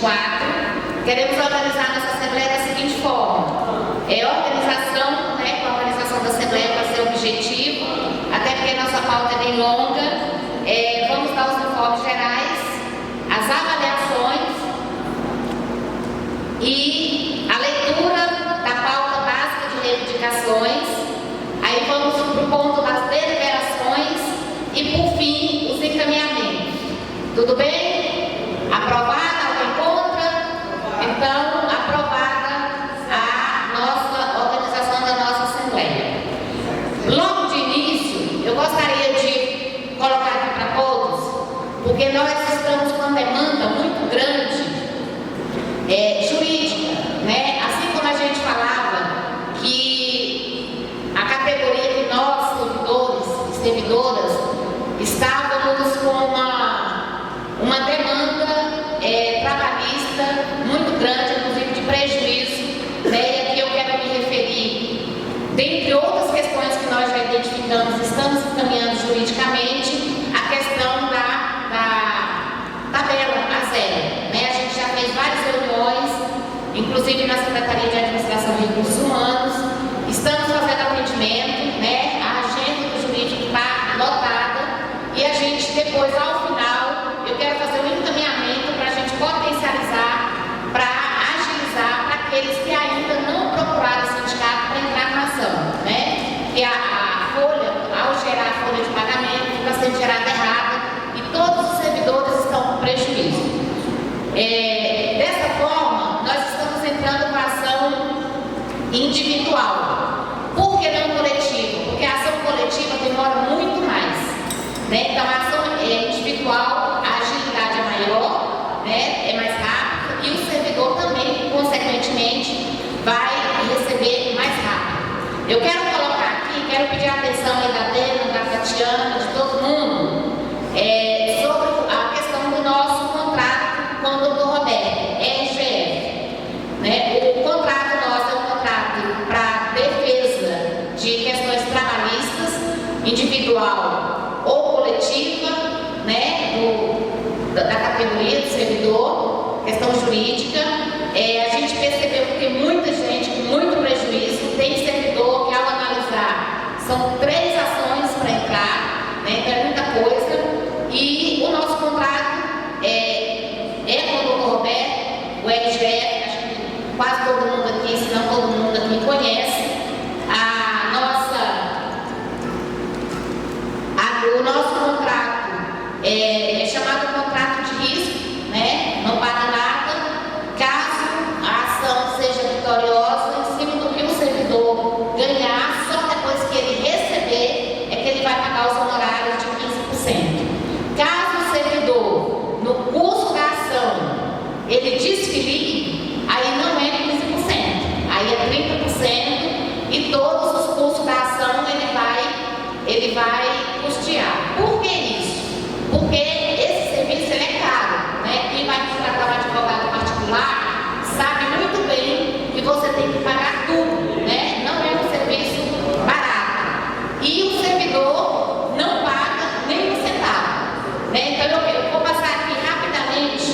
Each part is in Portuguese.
2024, queremos organizar nossa Assembleia da seguinte forma. Organização, né, com a organização da Assembleia para ser objetivo, até porque nossa pauta é bem longa. Vamos dar os informes gerais, as avaliações e a leitura da pauta básica de reivindicações. Aí vamos para o ponto das deliberações e, por fim, os encaminhamentos. Tudo bem? Aprovada? Alguém contra? Então, aprovada a nossa organização da nossa Assembleia. Logo de início, eu gostaria de colocar aqui para todos, porque nós estamos com uma demanda muito grande jurídica, né? Assim como a gente falava que a categoria de nós, servidores e servidoras, estávamos com uma demanda trabalhista muito grande, inclusive de prejuízo, né? E aqui eu quero me referir, dentre outras questões que nós já identificamos, estamos encaminhando juridicamente, a questão da tabela a zero, né? A gente já fez várias reuniões, inclusive na Secretaria de Administração e Recursos Humanos, estamos fazendo atendimento, né? A agenda do jurídico está lotada e a gente depois, ao final, eu quero fazer um encaminhamento para a gente potencializar, para agilizar para aqueles que ainda não procuraram o sindicato para entrar na ação, né? Que a folha, ao gerar a folha de pagamento, está sendo gerada errada e todos os servidores estão com prejuízo. Dessa forma, nós estamos entrando com a ação individual. Por que não coletiva? Porque a ação coletiva demora muito mais, né? Então, a ação individual, a agilidade é maior, né? É mais rápida e o servidor também, consequentemente, vai receber mais rápido. Eu quero colocar aqui, quero pedir a atenção aí da Dena, da Tatiana, de todo mundo, sobre a questão do nosso contrato com o Dr. Roberto, RGF. Né? O contrato nosso é um contrato para defesa de questões trabalhistas, individual ou coletiva, né? Da categoria do servidor, questão jurídica. A gente percebeu que tem muita gente com muito prejuízo, tem servidor que, ao analisar, são 3 ações para entrar, né? Então é muita coisa. E o nosso contrato com o Dr. Roberto, o RGF, acho que quase todo mundo aqui, se não todo mundo aqui, conhece. O nosso contrato é chamado contrato de risco, né? Não paga nada, caso a ação seja vitoriosa, em cima do que o servidor ganhar, só depois que ele receber é que ele vai pagar os honorários de 15%. Caso o servidor, no curso da ação, ele desfilie, aí não é 15%, aí é 30% e todos os custos da ação ele vai custear. Por que isso? Porque esse serviço ele é caro, né? Quem vai contratar um advogado particular sabe muito bem que você tem que pagar tudo, né? Não é um serviço barato. E o servidor não paga nem um centavo, né? Então eu vou passar aqui rapidamente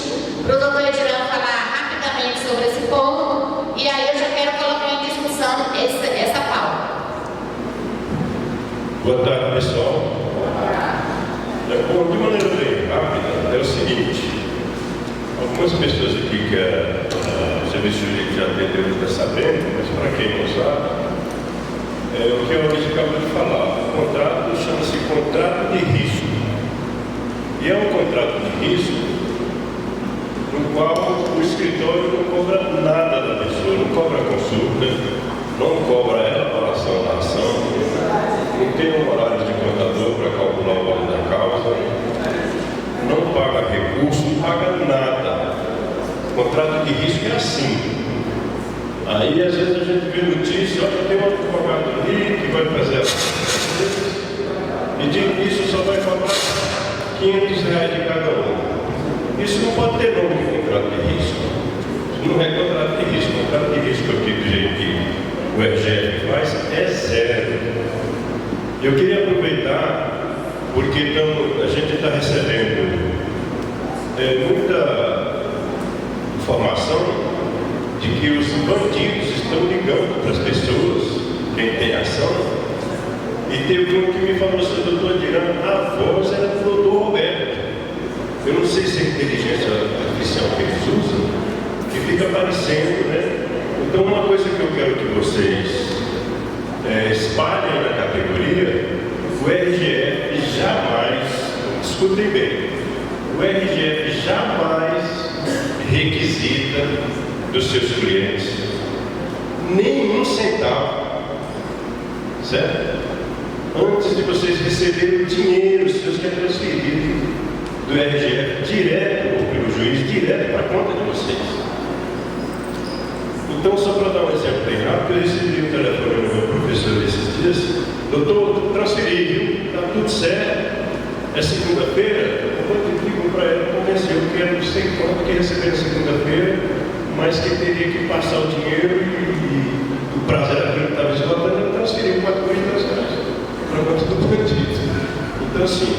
para o doutor Edirão falar rapidamente sobre esse ponto e aí eu já quero colocar em discussão essa pauta. Boa tarde, pessoal. Bom, de maneira bem rápida, é o seguinte: algumas pessoas aqui que o serviço jurídico já atendeu está sabendo, mas para quem não sabe, o que a Luiz acabou de falar, o contrato chama-se contrato de risco. E é um contrato de risco no qual o escritório não cobra nada da pessoa, não cobra consulta, não cobra elaboração da ação, não tem um horário de contador para calcular o valor da causa, não paga recurso, não paga nada. O contrato de risco é assim. Aí às vezes a gente vê notícia, olha, tem um advogado ali que vai fazer as coisas e de início só vai cobrar R$500 de cada um. Isso não pode ter nome de contrato de risco. Isso não é contrato de risco. O contrato de risco aqui do jeito que o RGF faz é zero. Eu queria aproveitar, porque a gente está recebendo muita informação de que os bandidos estão ligando para as pessoas, quem tem ação, e teve um que me falou assim, doutor Dirão, a voz era do doutor Roberto. Eu não sei se é inteligência artificial que eles usam, que fica aparecendo, né? Então, uma coisa que eu quero que vocês espalhem na categoria, o RGF jamais, escutem bem, o RGF jamais requisita dos seus clientes nenhum centavo, certo? Antes de vocês receberem o dinheiro seus que é transferido do RGF direto ou pelo juiz, direto para a conta de vocês. Então, só para dar um exemplo bem rápido, eu recebi um telefone do meu professor esses dias, doutor, transferi, viu? Está tudo certo, é segunda-feira, eu digo para ela, convenceu que era não sei quanto que receber na segunda-feira, mas que teria que passar o dinheiro e o prazo era aquilo que estava esgotando, eu transferi R$4.300 para a conta do bandido. Então, assim,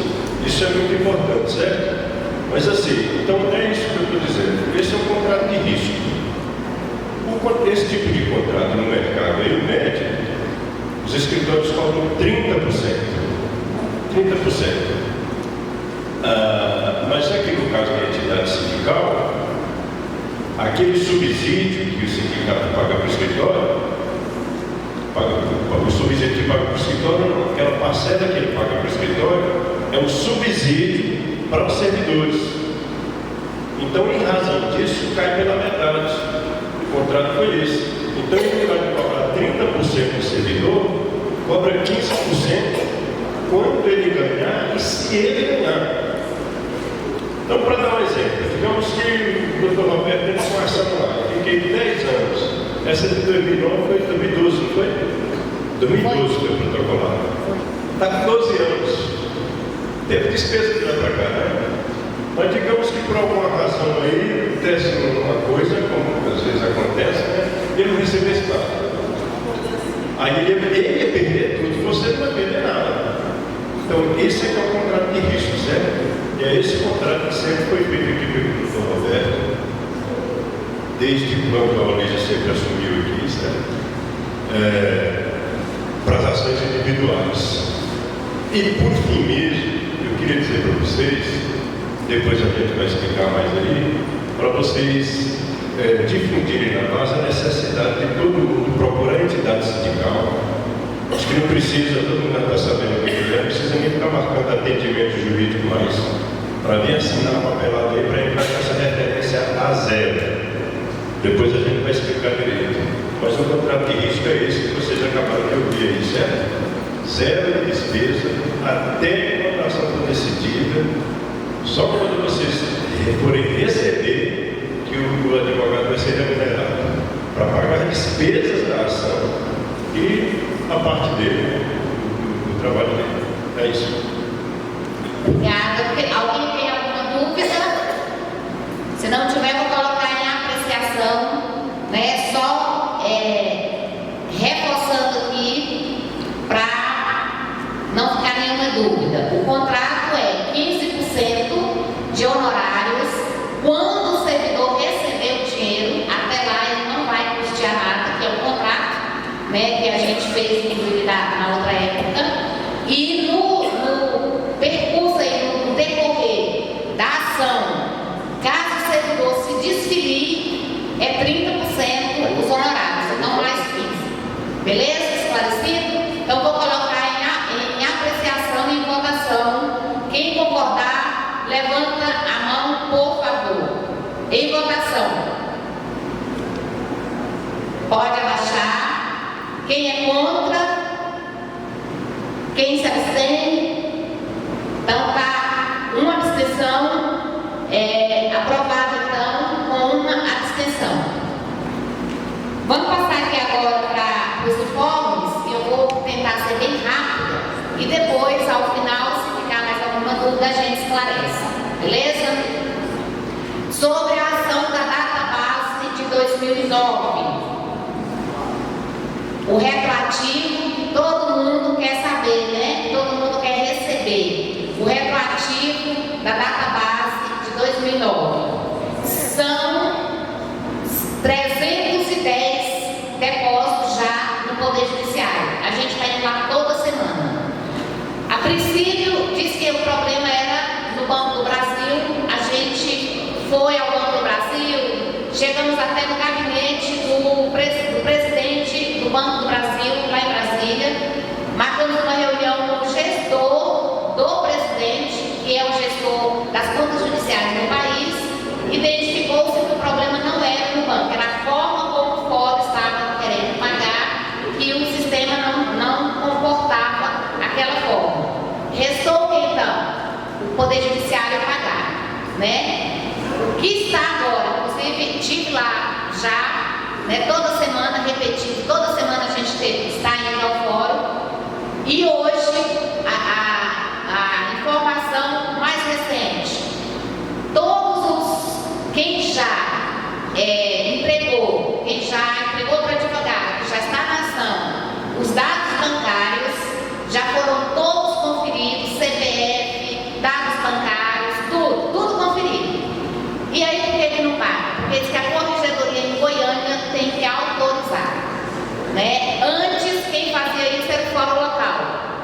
isso é muito importante, certo? Mas assim, então é isso que eu estou dizendo. Esse é um contrato de risco. Esse tipo de contrato no mercado aí, o médio, os escritórios cobram 30%. 30%. Mas aqui no caso da entidade sindical, aquele subsídio que o sindicato paga para o escritório, o subsídio que paga para o escritório, não, aquela parcela que ele paga para o escritório é um subsídio para os servidores. Então, em razão disso, cai pela metade. O contrato foi esse. Então, ele vai cobrar 30% do servidor, cobra 15% quando ele ganhar e se ele ganhar. Então, para dar um exemplo, digamos que o doutor Roberto teve uma ação lá, eu fiquei 10 anos. Essa de 2009 foi 2012, não foi? 2012 foi protocolado. Está com 12 anos. Teve despesa de lá para cá, né? Mas digamos que por alguma razão aí, acontece uma coisa, como às vezes acontece, né? Ele não recebeu esse dado. Aí ele ia perder tudo, você não vai perder nada. Então, esse é que é o contrato de risco, certo? E é esse contrato que sempre foi feito aqui pelo doutor Roberto, desde quando a Olívia sempre assumiu aqui, certo? Para as ações individuais. E por fim mesmo, eu queria dizer para vocês, depois a gente vai explicar mais aí, para vocês difundirem na base a necessidade de todo mundo procurar a entidade sindical. Acho que não precisa, todo mundo está sabendo o que é, não precisa nem ficar marcando atendimento jurídico mais, para vir assinar uma papelada aí para entrar com essa referência a zero. Depois a gente vai explicar direito. Mas o contrato de risco é esse que vocês acabaram de ouvir aí, certo? Zero de despesa, até a votação for decidida. Só quando vocês forem receber que o advogado vai ser remunerado para pagar as despesas da ação e a parte dele, do trabalho dele. É isso. Obrigada. Alguém tem alguma dúvida? Se não tiver, vou colocar em apreciação, né? Só reforçando aqui para não ficar nenhuma dúvida. O contrato é 15% de honorários quando o servidor receber o dinheiro. Até lá ele não vai custear nada, que é o contrato, né, que a gente fez inclusive na outra época. E no percurso aí, no decorrer da ação, caso o servidor se desferir, é 30% os honorários, não mais 15%. Beleza? Esclarecido? Então vou colocar em apreciação e em votação. Quem concordar, levanta a mão, por favor. Em votação. Pode abaixar. Quem é contra? Quem se abstém? Então tá uma abstenção, aprovado então com uma abstenção. Vamos passar aqui agora para os informes, e eu vou tentar ser bem rápida, e depois, ao final, se ficar mais alguma dúvida, a gente esclarece. Beleza? Sobre a ação da data base de 2009. O retroativo, todo mundo quer saber, né? Todo mundo quer receber. O retroativo da data base de 2009 são A princípio, disse que o problema era no Banco do Brasil. A gente foi ao Banco do Brasil, chegamos até no gabinete do presidente do Banco do Brasil, lá em Brasília. Marcamos uma reunião com o gestor do presidente, que é o gestor das contas judiciais no país. Identificou-se que o problema não era no banco, era a forma como o fórum estava querendo pagar, que o sistema não comportava aquela forma. Restou então o Poder Judiciário pagar, né? O que está agora, inclusive estive lá já, né, toda semana repetindo, toda semana a gente está indo ao fórum. E hoje a informação mais recente, quem já entregou para o advogado, que já está na ação, os dados bancários já foram todos conferidos, CPF, dados bancários, tudo conferido. E aí por que não paga? Porque diz que a Corregedoria em Goiânia tem que autorizar, né? Antes quem fazia isso era o fórum local.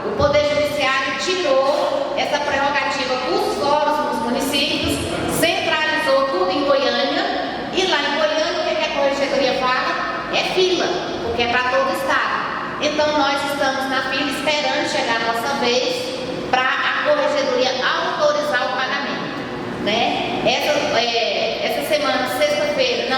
O Poder Judiciário tirou essa prerrogativa dos fóruns nos municípios, centralizou tudo em Goiânia, e lá em Goiânia o que a Corregedoria fala? É fila, porque é para todo o estado. Então nós estamos na fila esperando chegar a nossa vez para a Corregedoria autorizar o pagamento, né? Essa semana, sexta-feira,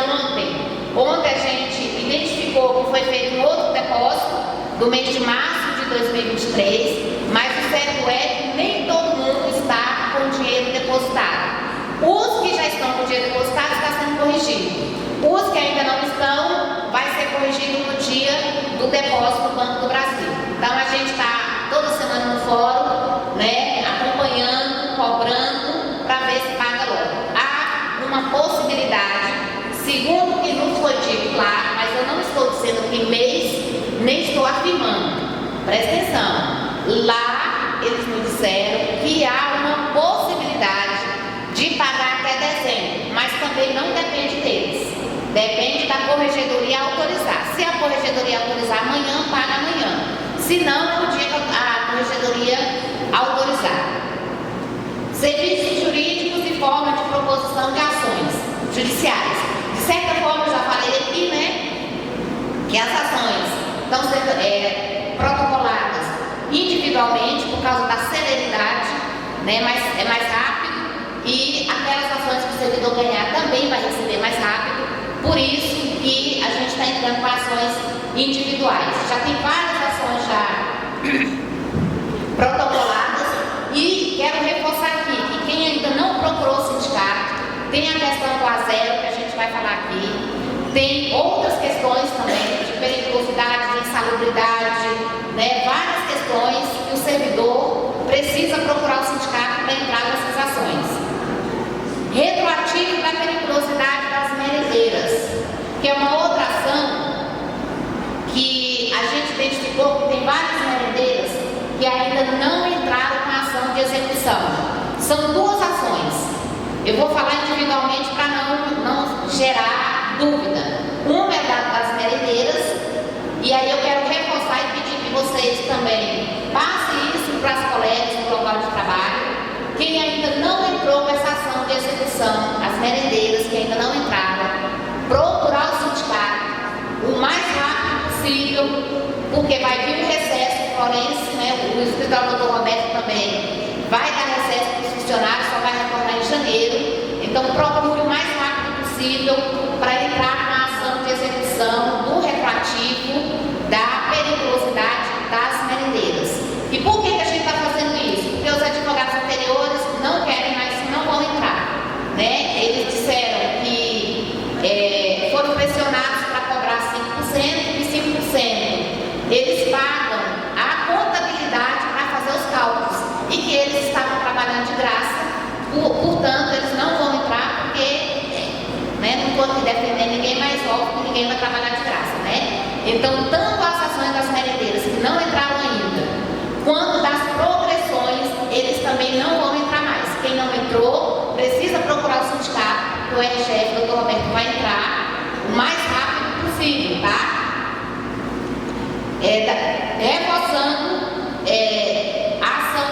ontem a gente identificou que foi feito um outro depósito do mês de março de 2023, mas o certo é que nem todo mundo está com o dinheiro depositado. Os que já estão com o dinheiro depositado está sendo corrigido. Os que ainda não estão, vai ser corrigido no dia do depósito do Banco do Brasil. Então a gente está toda semana no fórum, né, acompanhando, cobrando, para ver se paga logo. Há uma possibilidade, segundo o que nos foi dito lá, mas eu não estou dizendo que mês, nem estou afirmando. Presta atenção. Lá eles nos disseram que há uma possibilidade de pagar até dezembro, mas também não depende deles. Depende da Corregedoria autorizar. Se a Corregedoria autorizar amanhã, paga amanhã. Se não, no dia que a Corregedoria autorizar. Serviços jurídicos e forma de proposição de ações judiciais. De certa forma, eu já falei aqui, né, que as ações estão sendo protocoladas individualmente por causa da celeridade, né, é mais rápido, e aquelas ações que o servidor ganhar também vai receber mais rápido. Por isso que a gente está entrando com ações individuais. Já tem várias ações já protocoladas, e quero reforçar aqui que quem ainda não procurou o sindicato, tem a questão do A0 que a gente vai falar aqui, tem outras questões também de periculosidade, de insalubridade, né, várias questões que o servidor precisa procurar o sindicato para entrar nessas ações. Retroativo da periculosidade das merendeiras, que é uma outra ação que a gente identificou que tem várias merendeiras que ainda não entraram com a ação de execução. São duas ações. Eu vou falar individualmente para não gerar dúvida. Uma é das merendeiras, e aí eu quero reforçar e pedir que vocês também passem isso para as colegas no local de trabalho. Quem ainda não entrou com essa ação de execução, as merendeiras que ainda não entraram, procurar o sindicato o mais rápido possível, porque vai vir um recesso forense, né? O escritório do Dr. Roberto também vai dar recesso para os funcionários, só vai retornar em janeiro. Então procure o mais rápido possível para entrar com a ação de execução do retroativo da periculosidade das merendeiras. E por que a gente está fazendo isso? Porque os advogados anteriores não querem mais, não vão entrar, né? Eles disseram que foram pressionados para cobrar 5% e 5% eles pagam a contabilidade para fazer os cálculos, e que eles estavam trabalhando de graça, portanto eles não vão entrar porque, né, não estou aqui defendendo ninguém, mas óbvio que ninguém vai trabalhar de graça, né? Então, tanto as ações das merendeiras que não entraram ainda, quanto das progressões, eles também não vão entrar mais. Quem não entrou, precisa procurar o sindicato, que o RGF, o Dr. Roberto, vai entrar o mais rápido possível, tá? Reforçando a ação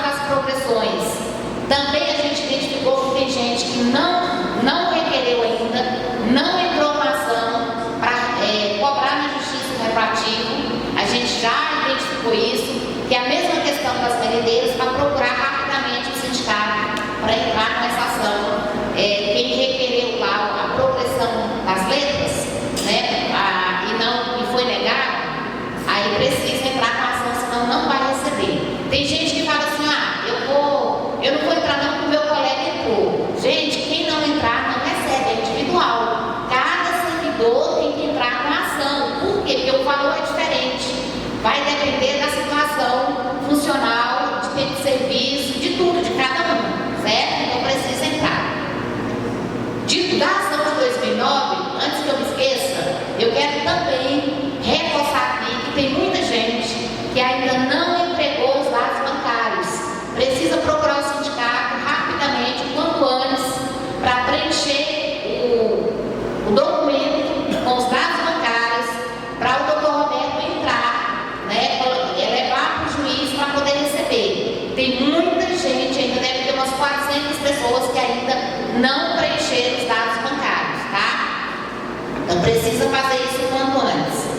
Então precisa fazer isso o quanto antes.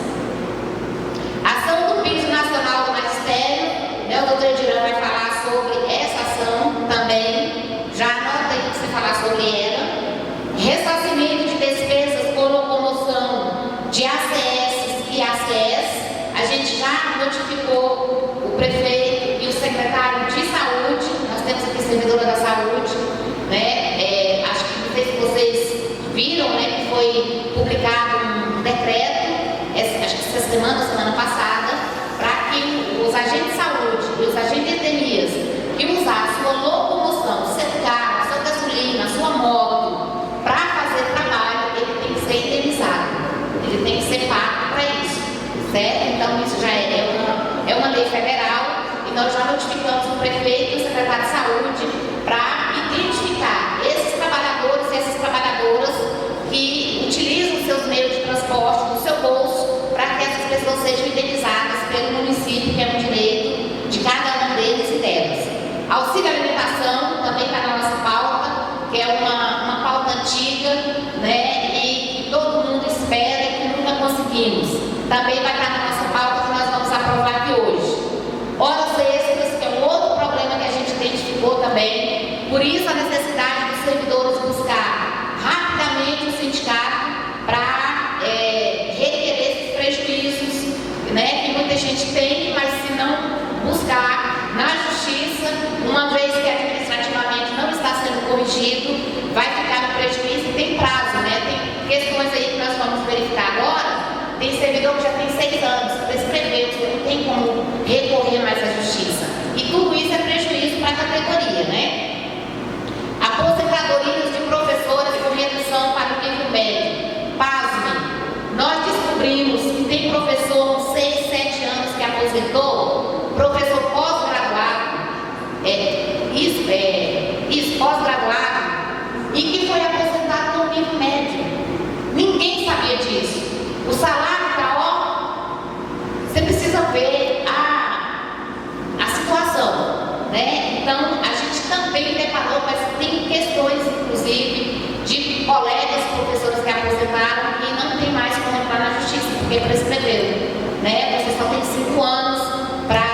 Ação do Piso Nacional do Magistério, o doutor Edirão vai falar sobre essa ação também. Já anota aí para você falar sobre ela. Ressarcimento de despesas por locomoção de ACS e ACS. A gente já notificou o prefeito e o secretário de saúde. Nós temos aqui servidora da saúde, né? Acho que não sei se vocês viram, né, que foi publicado um decreto, acho que essa semana passada, para que os agentes de saúde e os agentes de endemias que usaram sua locomoção, seu carro, sua gasolina, sua moto, para fazer trabalho, ele tem que ser indenizado, ele tem que ser pago para isso, certo? Então isso já é uma lei federal e nós já notificamos o prefeito e o secretário de saúde para identificar esses trabalhadores e essas trabalhadoras que utilizam seus meios de transporte do seu bolso para que essas pessoas sejam indenizadas pelo município, que é um direito de cada um deles e delas. Auxílio alimentação também está na nossa pauta, que é uma pauta antiga, né, e que todo mundo espera e que nunca conseguimos. Também vai estar na nossa pauta que nós vamos aprovar aqui hoje. Horas extras, que é um outro problema que a gente identificou também, por isso a necessidade dos servidores buscar rapidamente o sindicato para requerer esses prejuízos, né, que muita gente tem, mas se não buscar na justiça, uma vez que administrativamente não está sendo corrigido, vai ficar no prejuízo e tem prazo, né? Tem questões aí que nós vamos verificar agora. Tem servidor que já tem 6 anos, prescreveu, que não tem como recorrer mais à justiça. E tudo isso é prejuízo para a categoria, né? Aposentadorias de professores com redução para o nível médio. Pasmem, nós descobrimos que tem professor com 6, 7 anos que aposentou, professor pós-graduado, pós-graduado, e que foi aposentado no nível médio. Ninguém sabia disso. O salário está, ó, você precisa ver a situação, né? Então, a gente também deparou, mas tem questões, inclusive, de colegas, professores que aposentaram e não tem mais como entrar na justiça, porque prescreveu, né? Você só tem 5 anos para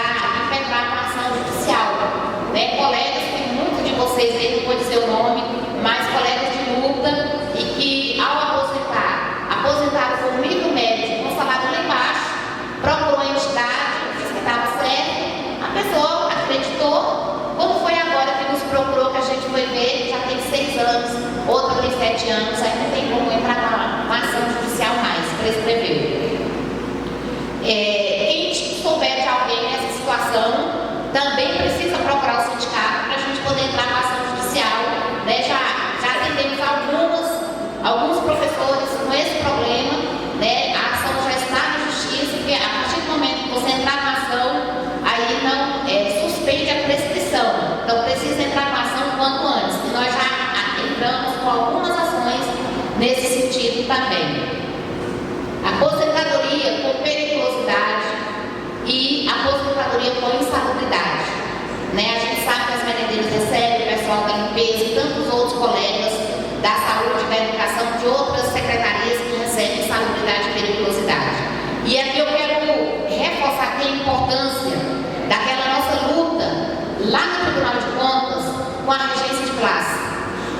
impetrar uma ação judicial, né? Colegas, que muitos de vocês aí não pode dizer o nome, mas colegas de luta e que, ao aposentaram com nível médio, com salário lá embaixo, procurou a entidade, disse que estava certo, a pessoa acreditou. Quando foi agora que nos procurou, que a gente foi ver, já tem 6 anos, outra tem 7 anos, aí não tem como entrar numa ação judicial mais, prescreveu. Quem souber de alguém nessa situação, também precisa procurar o sindicato para a gente poder entrar na ação judicial, né? Já atendemos alguns professores com esse problema, né? A ação já está na justiça, porque a partir do momento que você entrar na ação, aí não suspende a prescrição. Então precisa entrar na ação quanto antes. E nós já entramos com algumas ações nesse sentido também. Aposentadoria com periculosidade e aposentadoria com insalubridade, né? A gente sabe que as merendeiras recebem o pessoal da limpeza e tantos outros colegas da saúde e da educação de outras secretarias que recebem insalubridade e periculosidade. E aqui eu quero reforçar aqui a importância daquela nossa luta lá no Tribunal de Contas com a regência de classe.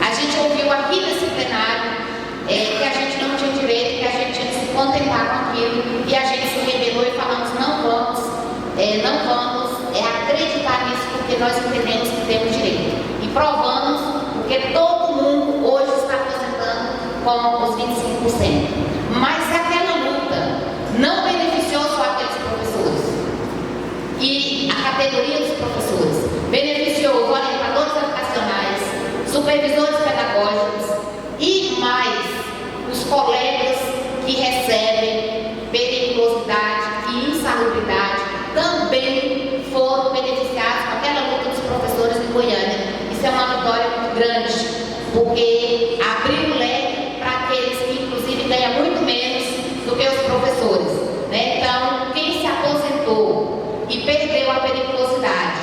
A gente ouviu aqui nesse plenário que a gente não tinha direito, que a gente tinha que se contentar com aquilo, e a gente se rebelou e falamos, não vamos acreditar nisso, porque nós entendemos que temos direito. E provamos, porque todo mundo hoje está aposentando com os 25%. Mas aquela luta não beneficiou só aqueles professores e a categoria dos professores, beneficiou os orientadores educacionais, supervisores pedagógicos e mais os colegas que recebem periculosidade e insalubridade também foram beneficiados com aquela luta dos professores de Goiânia. Isso é uma vitória muito grande, porque abriu o leque para aqueles que inclusive ganham muito menos do que os professores, né? Então, quem se aposentou e perdeu a periculosidade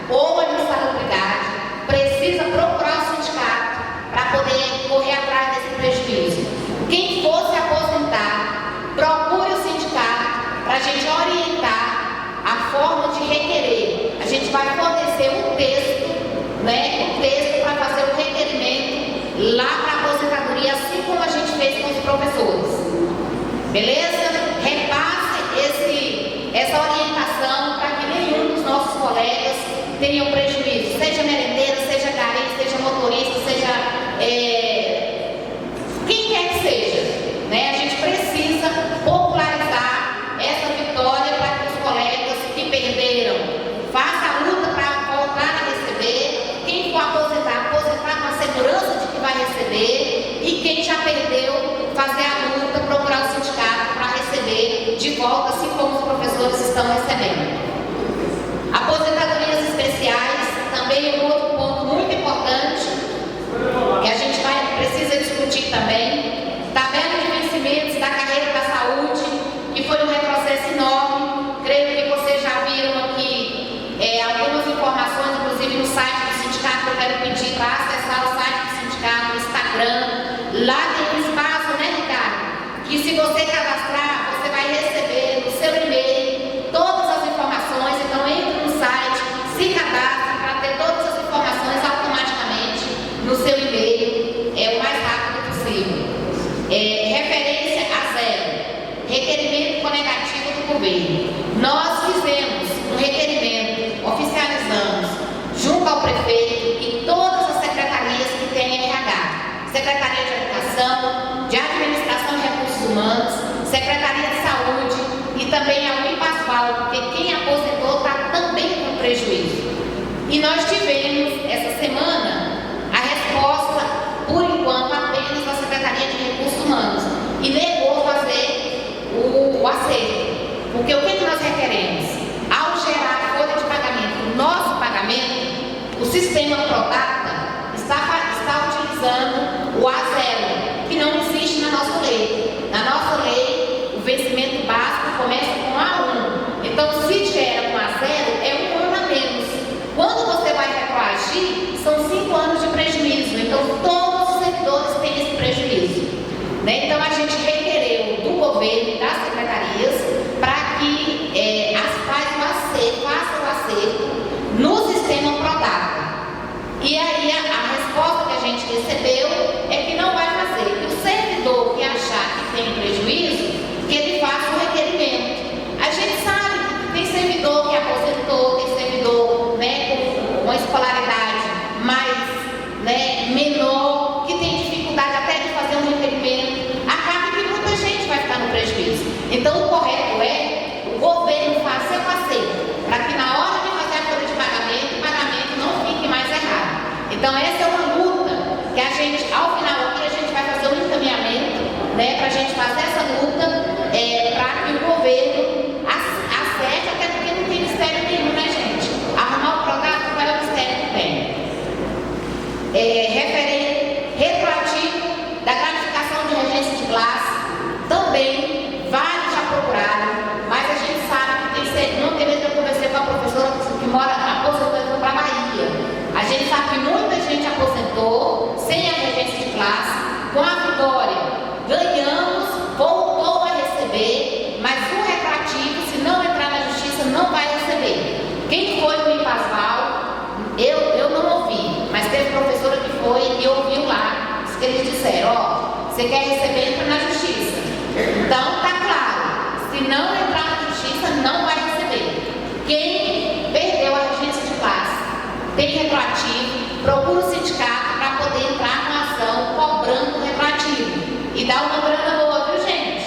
ou a insalubridade, precisa procurar o sindicato para poder correr atrás desse prejuízo. Quem fosse aposentado beleza? Repasse essa orientação para que nenhum dos nossos colegas tenham prejuízo, seja merendeiro, seja gari, seja motorista, seja quem quer que seja, né? A gente precisa popularizar essa vitória para que os colegas que perderam façam a luta para voltar a receber, quem for aposentar com a segurança de que vai receber, e quem já perdeu, fazer a luta, procurar o sindicato para receber de volta, assim como os professores estão recebendo. Aposentadorias especiais, também é um outro ponto muito importante, que a gente precisa discutir também. Tabela de vencimentos da carreira da saúde, que foi um retrocesso enorme. Creio que vocês já viram aqui algumas informações, inclusive no site do sindicato. Eu quero pedir para acessar o site do sindicato, o Instagram. Lá tem um espaço, né, Ricardo? Que se você cadastrar, você vai receber no seu e-mail todas as informações. Então entre no site, se cadastre para ter todas as informações automaticamente no seu e-mail, o mais rápido possível. Referência a zero, requerimento com negativo do governo. Nós fizemos um requerimento, oficializamos junto ao prefeito e todas as secretarias que têm RH, Secretaria de Educação, de Administração de Recursos Humanos, Secretaria de Saúde e também a Unipasval, porque quem aposentou está também com prejuízo. E nós tivemos essa semana a resposta, por enquanto, apenas da Secretaria de Recursos Humanos, e negou fazer o acerto. Porque o que nós requeremos? Ao gerar a folha de pagamento, o nosso pagamento, o sistema Prodata está utilizando o A0, que não existe na nossa lei. Na nossa lei, o vencimento básico começa com A1. Então, se gera com A0, é 1 ano a menos. Quando você vai retroagir, são 5 anos de prejuízo. Então, todos os servidores têm esse prejuízo, né? Então, a gente requereu do governo e das secretarias para que façam o acerto no sistema Prodata. E aí, a resposta que a gente recebeu é que não vai fazer. Que o servidor que achar que tem prejuízo, que ele faça o requerimento. A gente sabe que tem servidor que aposentou, tem servidor, né, com uma escolaridade mais, né, menor, que tem dificuldade até de fazer um requerimento. Acaba que muita gente vai ficar no prejuízo. Então, o correto é o governo fazer o acerto, para que na hora de fazer a folha de pagamento, o pagamento não fique mais errado. Então, essa é uma luta que a gente, ao final aqui, a gente vai fazer um encaminhamento, né, para a gente fazer essa luta, para que o governo acerte, até porque não tem mistério nenhum, né, gente? Arrumar o Prodata não é o mistério que tem. Retroativo da gratificação de regência de classe, também vários já procuraram, mas a gente sabe que não tem mesmo. Eu conversei com a professora que mora aposentou para a Bahia. A gente sabe que muita gente aposentou sem a regência de classe. Com a vitória, ganhamos, voltou a receber, mas o retroativo, se não entrar na justiça, não vai receber. Quem foi no Impasval, eu não ouvi, mas teve professora que foi e ouviu lá, isso que eles disseram: você quer receber, entra na justiça. Então, tá claro, se não entrar na justiça, não vai receber. Quem perdeu a regência de classe, tem retroativo, procura o sindicato para poder entrar com a ação cobrando o retroativo. E dá uma grana boa, viu, gente?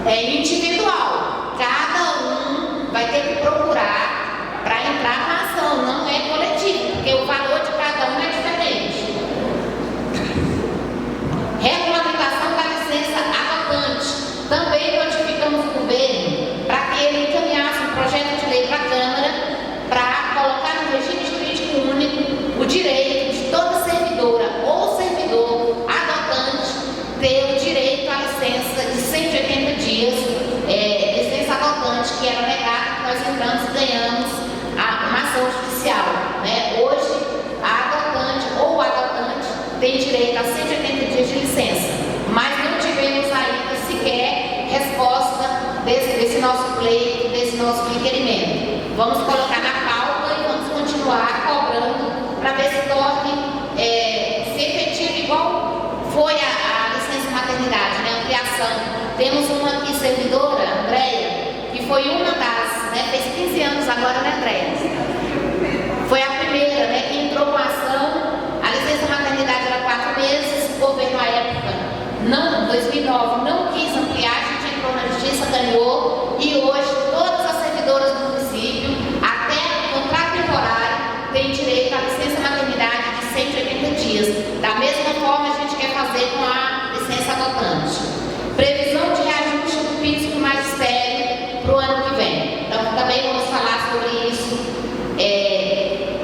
É individual. Cada um vai ter que procurar para entrar com a ação, não é coletivo, porque o valor de cada um é diferente. Regulamentação da licença adotante. Também notificamos o governo para que ele encaminhasse um projeto de lei para a Câmara para colocar no regime jurídico único o direito de toda servidora ou servidor adotante ter o direito à licença de 180 dias, licença adotante, que era negada, que nós entramos e ganhamos uma ação judicial, né? Hoje, a adotante ou o adotante tem direito a 180 dias de licença, mas não tivemos ainda sequer resposta desse nosso pleito, desse nosso requerimento. Vamos colocar na pauta e vamos continuar cobrando para ver se torne, se efetivo igual foi a licença maternidade, né? ampliação. Temos uma aqui, servidora, Andréia, que foi uma das, né, fez 15 anos agora, né, Andréia? Foi a primeira, né, que entrou com a ação. A licença maternidade era 4 meses, o governo à época, não, 2009, não quis ampliar, a gente entrou na justiça, ganhou, e hoje todas as servidoras do município, até contrato temporário, têm direito à licença maternidade de 180 dias. Da mesma forma, a gente quer fazer com a licença adotante. Previsão de reajuste do PIS do magistério para o ano que vem. Então, também vamos falar sobre isso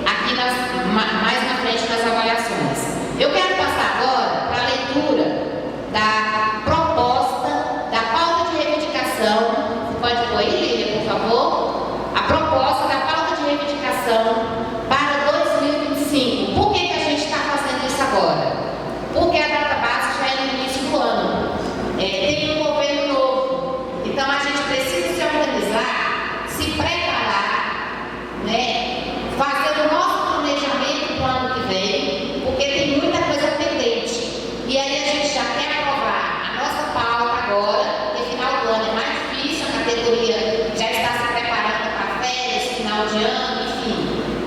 aqui mais na frente nas avaliações. Eu quero passar agora para a leitura da proposta da pauta de reivindicação. Você pode pôr aí, Lília, por favor? A proposta da pauta de reivindicação para 2025. Por que a gente está fazendo isso agora? Porque a data base já é no início do ano. Tem um governo novo. Então a gente precisa se organizar, se preparar, né? Fazer o nosso planejamento para o ano que vem, porque tem muita coisa pendente. E aí a gente já quer aprovar a nossa pauta agora, porque final do ano é mais difícil, a categoria já está se preparando para férias, final de ano, enfim.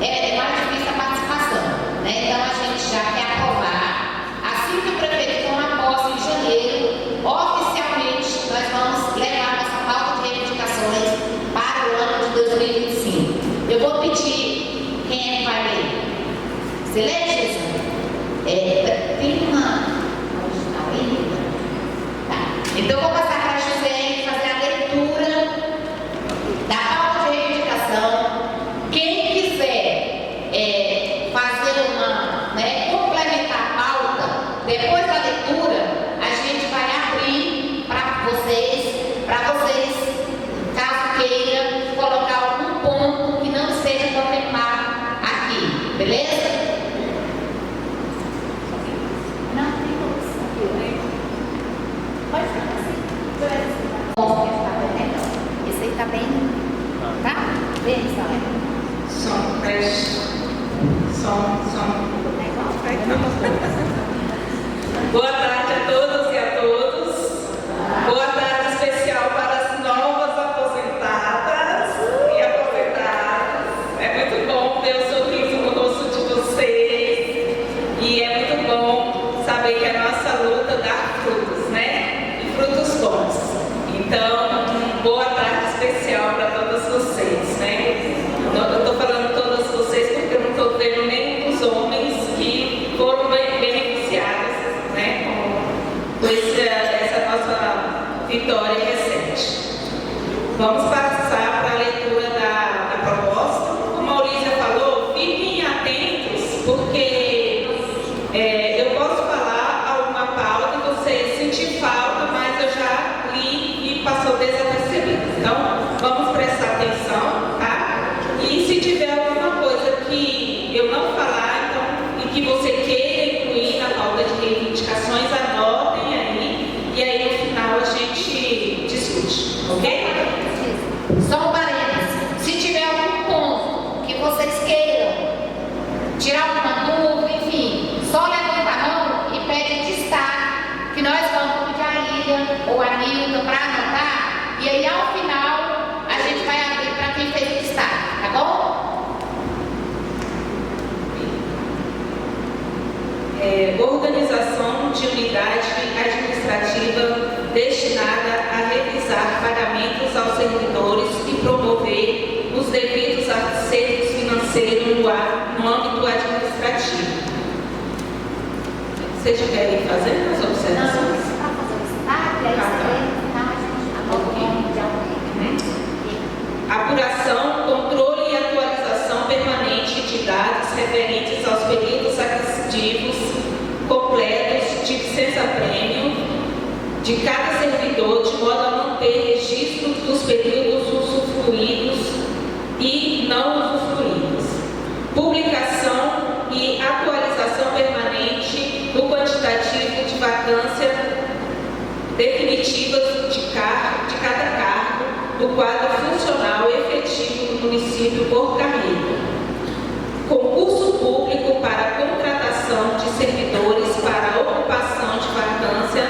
É mais difícil a participação, né? Então a gente já quer aprovar. Assim que o prefeito tomar posse em janeiro, oficialmente nós vamos levar nossa pauta de reivindicações para o ano de 2025. Eu vou pedir quem é que vai ler. Você lê, Jesus? Tem uma original aí? Tá. Então eu vou passar para a José fazer a leitura da pauta de reivindicação. Quem quiser fazer uma, né, complementar a pauta, depois da leitura, a gente vai abrir para vocês, caso queira, colocar algum ponto que não seja contemplado aqui, beleza? Não, tem como. Pode ficar assim. Esse aí tá bem. Tá? Bem, Som, teste. Som. Boa tarde a todas e a todos. Boa tarde especial para as novas aposentadas e aposentados. É muito bom ver o sorriso no rosto de vocês. E é muito bom saber que a nossa luta dá frutos, né? E frutos bons. Então, boa tarde especial para todas vocês, né? Eu estou falando todas vocês porque eu não estou vendo nenhum dos homens que foram beneficiados, né, com essa nossa vitória recente. Vamos passar para a leitura da proposta. Como a Olívia falou, fiquem atentos, porque eu posso falar alguma pauta que vocês sentir falta, mas eu já li e passou desapercebido. Então, vamos prestar atenção, tá? E se tiver alguma coisa que eu não falar, então, e que você queira incluir na pauta de reivindicações, anotem aí, e aí no final a gente discute, ok? Só um parênteses. Se tiver algum ponto que vocês queiram tirar alguma dúvida, enfim, só levanta a mão e pede destaque, que nós vamos pedir a Lília ou a Nilda para anotar, e aí ao final a gente vai abrir para quem fez o destaque, tá bom? Organização de unidade administrativa destinada a revisar pagamentos aos servidores e promover os devidos acertos financeiros no âmbito administrativo. Vocês querem fazer as observações? Para fazer o destaque, aí você anota o nome de alguém. Apuração, controle e atualização permanente de dados referentes aos períodos aquisitivos completos de licença-prêmio de cada servidor, de modo a manter registro dos períodos usufruídos e não usufruídos. Publicação e atualização permanente do quantitativo de vacância definitivas de cada cargo do quadro funcional efetivo do município por carreira. Concurso público para contratação de servidores para ocupação de vacância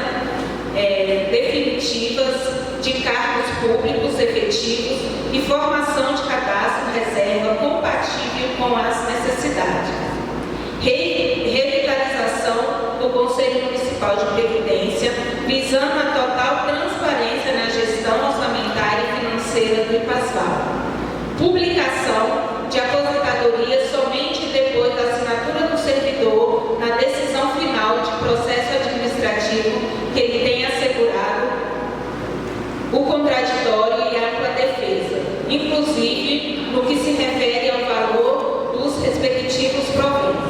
efetivas de cargos públicos efetivos e formação de cadastro reserva compatível com as necessidades. Revitalização do Conselho Municipal de Previdência, visando a total transparência na gestão orçamentária e financeira do IPASVAL. Publicação de aposentadoria somente depois da assinatura do servidor na decisão final de processo administrativo que ele tenha assegurado o contraditório e a ampla defesa, inclusive no que se refere ao valor dos respectivos proventos.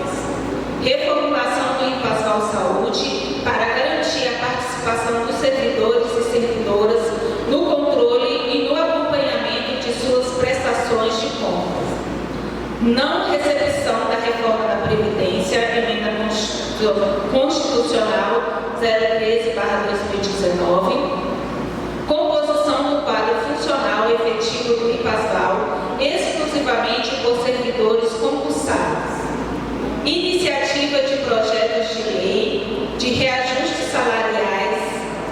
Reformulação do IPASVAL Saúde para garantir a participação dos servidores e servidoras no controle e no acompanhamento de suas prestações de contas. Não recepção da reforma da Previdência, emenda constitucional 013/2019, composição do quadro funcional efetivo do IPASVAL exclusivamente por servidores concursados. Iniciativa de projetos de lei de reajustes salariais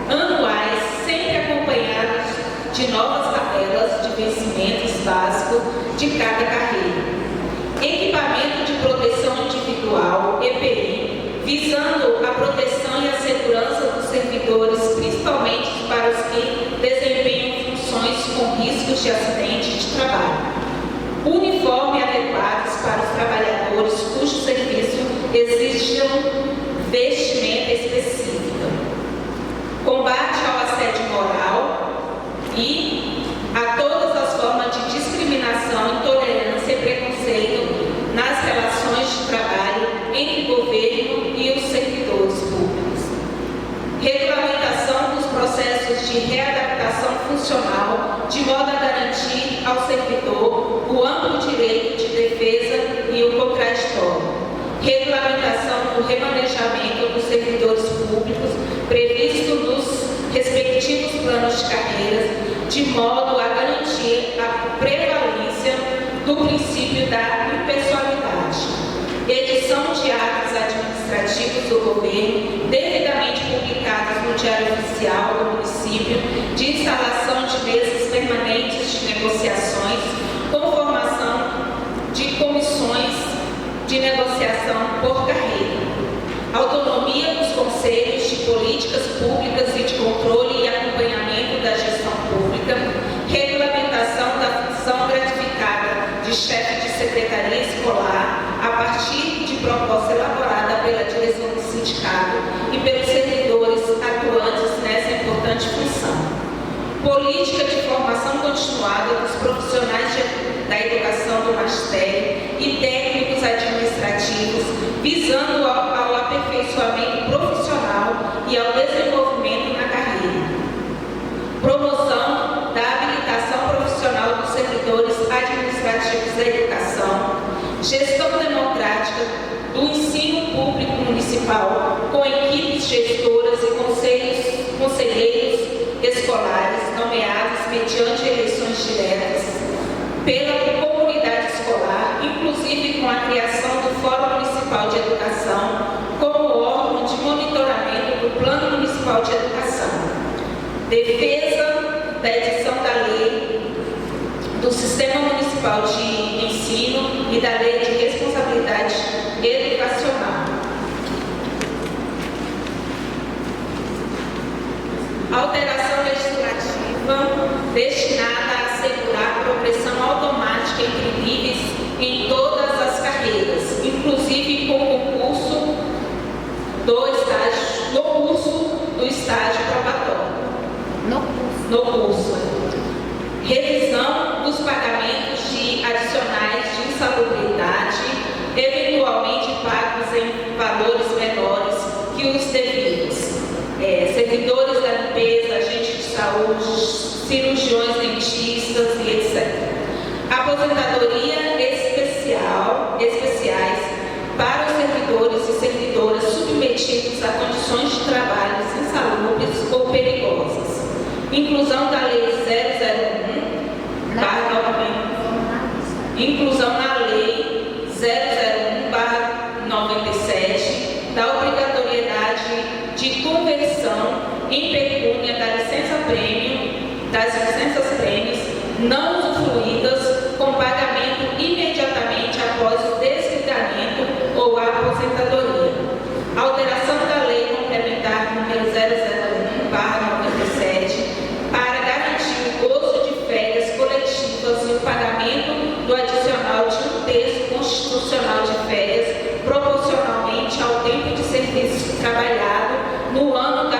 anuais, sempre acompanhados de novas tabelas de vencimentos básicos de cada carreira. Equipamento de proteção individual, EPI, visando a proteção e a segurança dos servidores, principalmente para os que desempenham funções com riscos de acidente de trabalho. Uniforme adequados para os trabalhadores cujo serviço exijam vestimenta específica. Combate ao assédio moral e a todas as formas de discriminação, intolerância e preconceito nas relações de trabalho entre o governo e os servidores públicos. Regulamentação dos processos de readaptação funcional, de modo a garantir ao servidor o amplo direito de defesa e o contraditório. Regulamentação do remanejamento dos servidores públicos previsto nos respectivos planos de carreiras, de modo a garantir a prevalência do princípio da impessoalidade. Edição de atos administrativos do governo, devidamente publicados no Diário Oficial do município, de instalação de mesas permanentes de negociações, conformação de comissões de negociação por carreira, autonomia dos conselhos de políticas públicas e de controle e acompanhamento da gestão pública, regulamentação da função gratificada de chefe de secretaria escolar a partir de proposta elaborada pela direção do sindicato e pelos servidores atuantes nessa importante função. Política de formação continuada dos profissionais da educação do magistério e técnicos administrativos, visando ao aperfeiçoamento profissional e ao desenvolvimento na carreira. Promoção da habilitação profissional dos servidores administrativos da educação, gestão democrática do ensino público municipal, com equipes gestoras e conselheiros escolares nomeados mediante eleições diretas pela comunidade escolar, inclusive com a criação do Fórum Municipal de Educação como órgão de monitoramento do Plano Municipal de Educação. Defesa da edição da lei do Sistema Municipal de Ensino e da Lei de Responsabilidade Educacional. Alteração legislativa destinada a assegurar a progressão automática entre níveis em todas as carreiras, inclusive com o curso do estágio probatório. No curso. Revisão dos pagamentos de adicionais de insalubridade, eventualmente pagos em valores menores que os devidos. Servidores da limpeza, agentes de saúde, cirurgiões, dentistas e etc. Aposentadoria especiais para os servidores e servidoras submetidos a condições de trabalho insalubres ou perigosas. Inclusão da Lei 001/97, inclusão na Lei 001/97 da obrigatoriedade de conversão em pecúnia da licença das licenças-prêmios não usufruídas com pagamento imediatamente após o desligamento ou a aposentadoria. Alteração da Lei Complementar número 001/97 para garantir o gozo de férias coletivas e o pagamento do adicional de 1/3 constitucional de férias proporcionalmente ao tempo de serviço trabalhado no ano da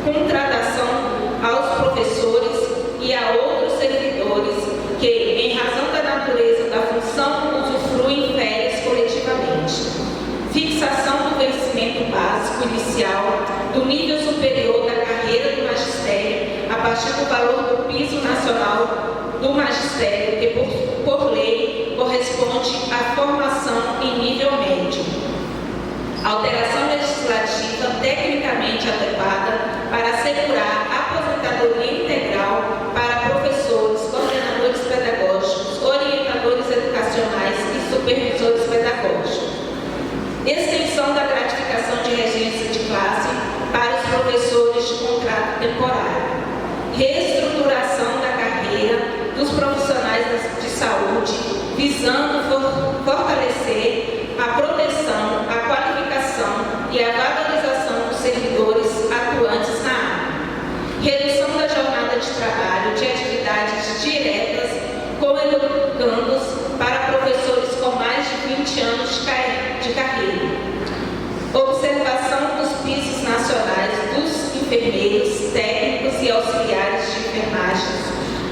contratação aos professores e a outros servidores que, em razão da natureza da função, usufruem férias coletivamente. Fixação do vencimento básico inicial do nível superior da carreira do magistério a partir do valor do piso nacional do magistério, que por lei corresponde à formação em nível médio. Alteração legislativa tecnicamente adequada para assegurar a aposentadoria integral para professores, coordenadores pedagógicos, orientadores educacionais e supervisores pedagógicos. Extensão da gratificação de regência de classe para os professores de contrato temporário. Reestruturação da carreira dos profissionais de saúde, visando fortalecer a proteção, a qualificação e a valorização dos servidores atuantes na área. Redução da jornada de trabalho de atividades diretas com educandos para professores com mais de 20 anos de carreira. Observação dos pisos nacionais dos enfermeiros, técnicos e auxiliares de enfermagem,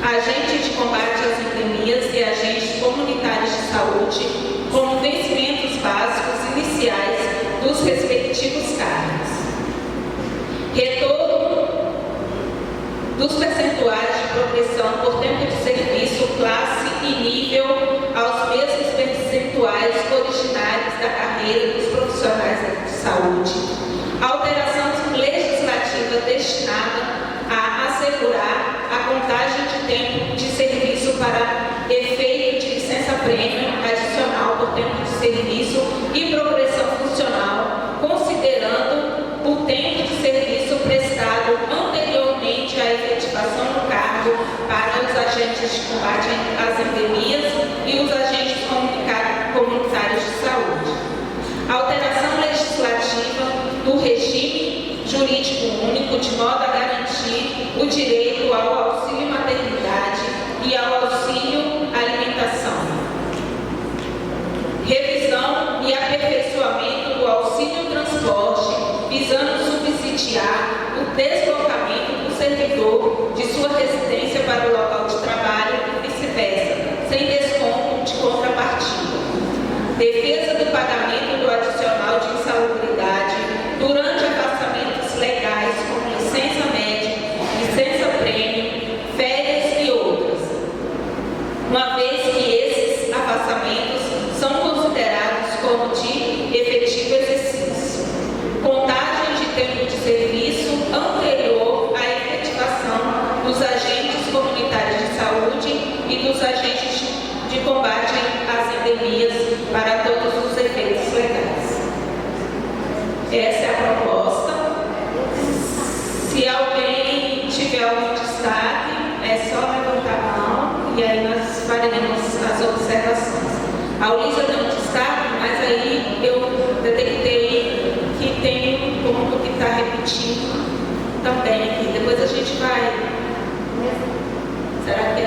agentes de combate às endemias e agentes comunitários de saúde, com vencimentos básicos iniciais dos respectivos cargos. Retorno dos percentuais de progressão por tempo de serviço, classe e nível aos mesmos percentuais originários da carreira dos profissionais de saúde. Alteração legislativa destinada a assegurar a contagem de tempo de serviço para efeito de licença-prêmio adicional por tempo de serviço e progressão funcional, considerando o tempo de serviço prestado anteriormente à efetivação do cargo para os agentes de combate às endemias e os agentes comunitários de saúde. Alteração legislativa do regime jurídico único de modo a garantir o direito ao auxílio maternidade e ao auxílio alimentação. Revisão e aperfeiçoamento do auxílio transporte, visando subsidiar o deslocamento do servidor de sua residência para o local de trabalho e vice-versa, sem desconto de contrapartida. Defesa do pagamento do adicional de insalubridade durante afastamentos legais, como licença médica, licença-prêmio, férias e outras, uma vez que esses afastamentos são considerados como de efetivo exercício. Contagem de tempo de serviço anterior à efetivação dos agentes comunitários de saúde e dos agentes de combate às endemias para todos os efeitos legais. Essa é a proposta. Se alguém tiver algum destaque, é só levantar a mão e aí nós faremos as observações. A Ulisa deu um destaque, mas aí eu detectei que tem um ponto que está repetindo também aqui. Depois a gente vai... Será que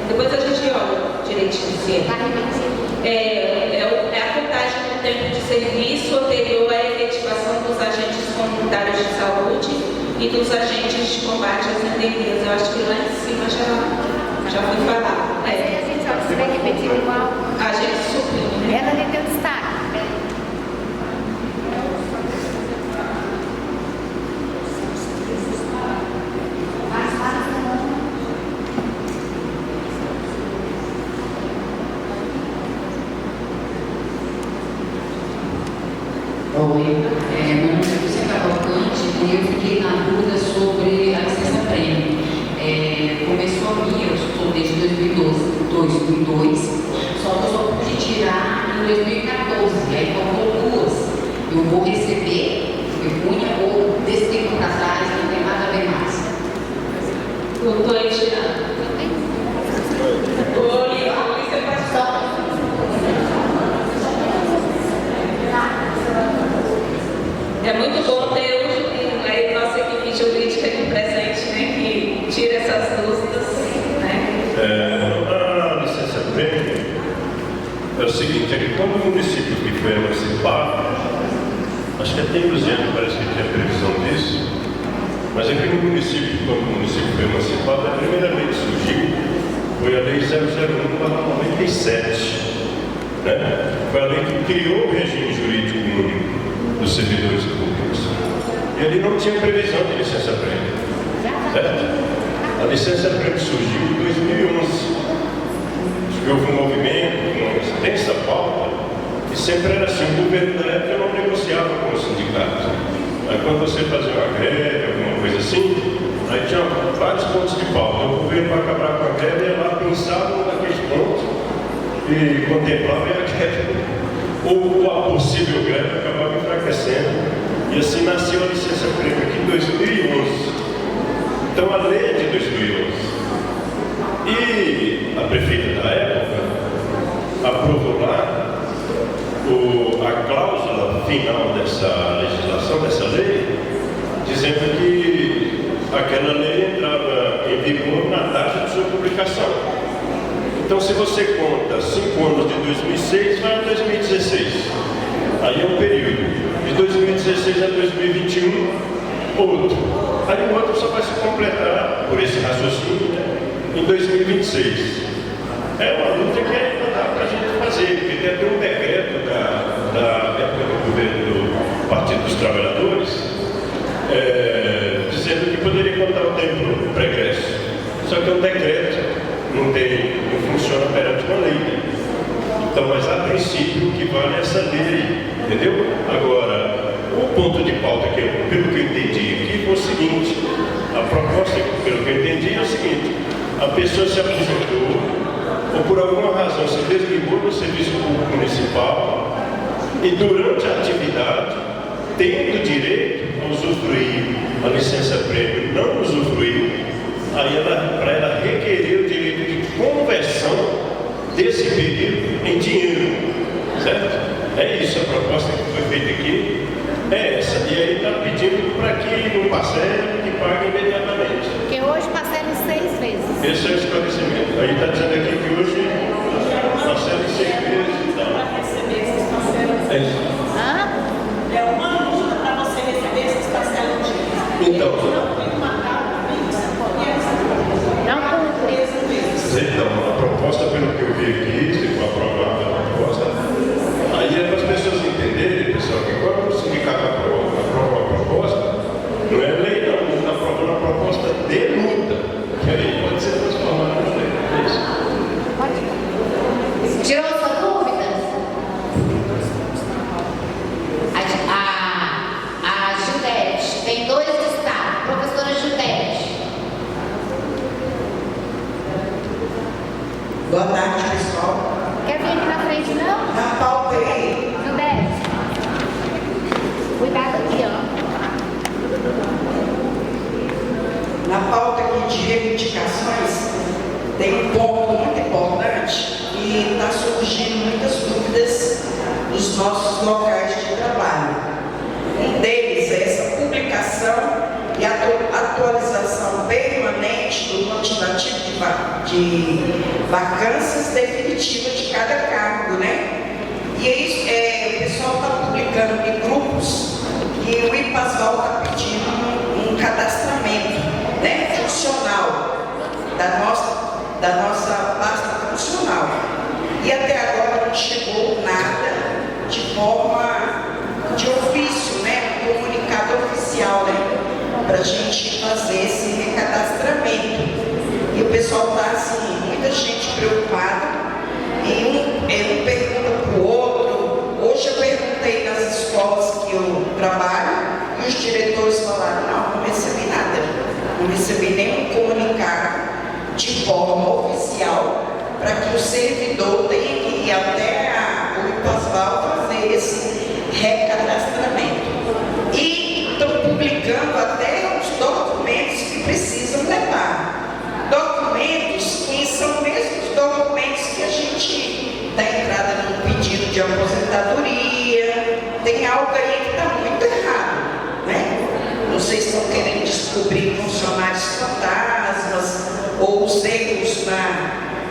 depois a gente olha direitinho se é a contagem do tempo de serviço anterior à efetivação dos agentes comunitários de saúde e dos agentes de combate às endemias. Eu acho que lá em cima já foi falado. Mas aí a gente só vai repetir igual. A gente suprime, né? Ela deu destaque. Oi, meu nome é Lúcia Cavalcante e eu fiquei na dúvida sobre a licença-prêmio. Começou a minha, eu estou desde 2002, só que eu só pude tirar em 2014. Estou tirando. Oi, você pode só. É muito bom ter aí nossa equipe jurídica aqui presente, né, que tira essas dúvidas, né? A licença-prêmio é o seguinte, é que quando o município que foi emancipado, acho que até inclusive parece que tinha previsão disso, mas aqui no município, quando o município foi emancipado, a primeira lei que surgiu foi a Lei 001/97, né? Foi a lei que criou o regime jurídico único dos servidores públicos. E ali não tinha previsão de licença-prêmio, certo? A licença-prêmio surgiu em 2011. Houve um movimento, uma extensa pauta, e sempre era assim, o governo da época não negociava com o sindicato. Aí quando você fazia uma greve, alguma coisa assim, aí tinha vários pontos de pauta. O governo, para acabar com a greve, ia lá, pensava naqueles pontos e contemplava a greve. Ou a possível greve acabava enfraquecendo. E assim nasceu a licença-prêmio aqui em 2011. Então a lei é de 2011. E a prefeita da época aprovou lá a cláusula final dessa legislação, dessa lei, dizendo que aquela lei entrava em vigor na data de sua publicação. Então, se você conta 5 anos de 2006, vai a 2016. Aí é um período. De 2016 a 2021, outro. Aí o outro só vai se completar, por esse raciocínio, né, em 2026. É uma luta que ainda dá para a gente fazer, porque tem até um decreto da época do governo do Partido dos Trabalhadores, dizendo que poderia contar o tempo pregresso. Só que é um decreto, não funciona perante uma lei. Então, mas a princípio o que vale é essa lei, entendeu? Agora, o ponto de pauta, que pelo que eu entendi aqui, foi o seguinte: a proposta, pelo que eu entendi, é o seguinte: a pessoa se aposentou, ou por alguma razão se desligou do serviço público municipal, e durante a atividade, tendo direito a usufruir a licença-prêmio, não usufruiu, aí para ela requerer o direito de conversão desse período em dinheiro, certo? É isso, a proposta que foi feita aqui é essa. E aí está pedindo para que não parcele, que pague imediatamente. Porque hoje parcela em 6 vezes. Esse é o esclarecimento. Aí está dizendo aqui que hoje parcela em 6 vezes e tal. Para receber essas parcelas. É isso. Hã? É uma ajuda para você receber essas parcelas de Então, não tem uma data fixa. Não cumpre. então, a proposta, pelo que eu vi aqui, se for aprovada a proposta, aí é para as pessoas entenderem, pessoal, que quando o sindicato aprova a proposta, não é lei não, está aprovando a proposta de luta, que aí pode ser transformada em lei. É isso. Tirou sua dúvida? A Judete, tem 2 destaques. Professora Judete. Boa tarde, pessoal. Quer vir aqui na frente, não? Na pauta aí, Não desce. Cuidado aqui, ó. na pauta aqui de reivindicações, tem um ponto muito importante e está surgindo muitas dúvidas dos nossos locais de trabalho. Um deles é essa publicação e atualização permanente do quantitativo de vacâncias definitivas de cada cargo, né? E aí, o pessoal está publicando em grupos e o IPASVAL está pedindo um cadastramento, né, funcional da nossa pasta funcional. E até agora não chegou nada de forma de ofício, né, comunicado oficial, né, para a gente fazer esse recadastramento. E o pessoal está assim, muita gente preocupada, e um pergunta para o outro. Hoje eu perguntei nas escolas que eu trabalho, e os diretores falaram: não recebi nada, não recebi nenhum comunicado de forma oficial para que o servidor tenha que ir até o IPASVAL fazer esse recadastramento. E estão publicando até os documentos que precisam levar. aposentadoria. Tem algo aí que está muito errado, né? Não sei se estão querendo descobrir funcionários fantasmas ou os erros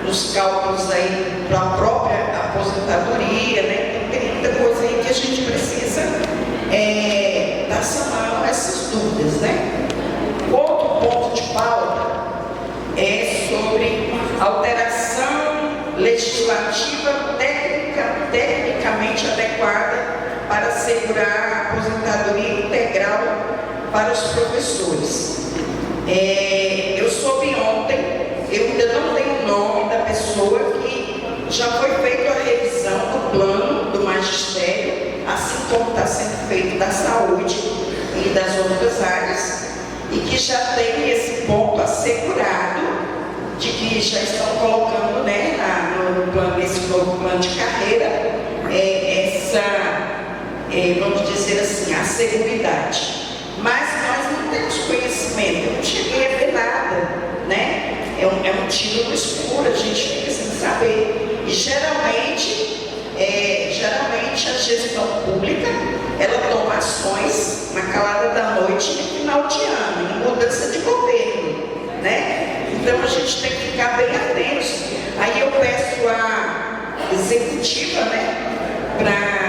nos cálculos aí para a própria aposentadoria, né? Então tem muita coisa aí que a gente precisa estar sanando essas dúvidas, né? Outro ponto de pauta é sobre alteração legislativa tecnicamente adequada para assegurar a aposentadoria integral para os professores. Eu soube ontem, eu ainda não tenho o nome da pessoa que já foi feita a revisão do plano do magistério, assim como está sendo feito da saúde e das outras áreas, e que já tem esse ponto assegurado de que já estão colocando, né, no plano, esse novo plano de carreira, vamos dizer assim, a seguridade. Mas nós não temos conhecimento, eu não cheguei a ver nada, né? É um tiro no escuro, a gente fica sem saber. E geralmente a gestão pública, ela toma ações na calada da noite e no final de ano, em mudança de governo, né? Então a gente tem que ficar bem atentos. Aí eu peço a executiva, né, para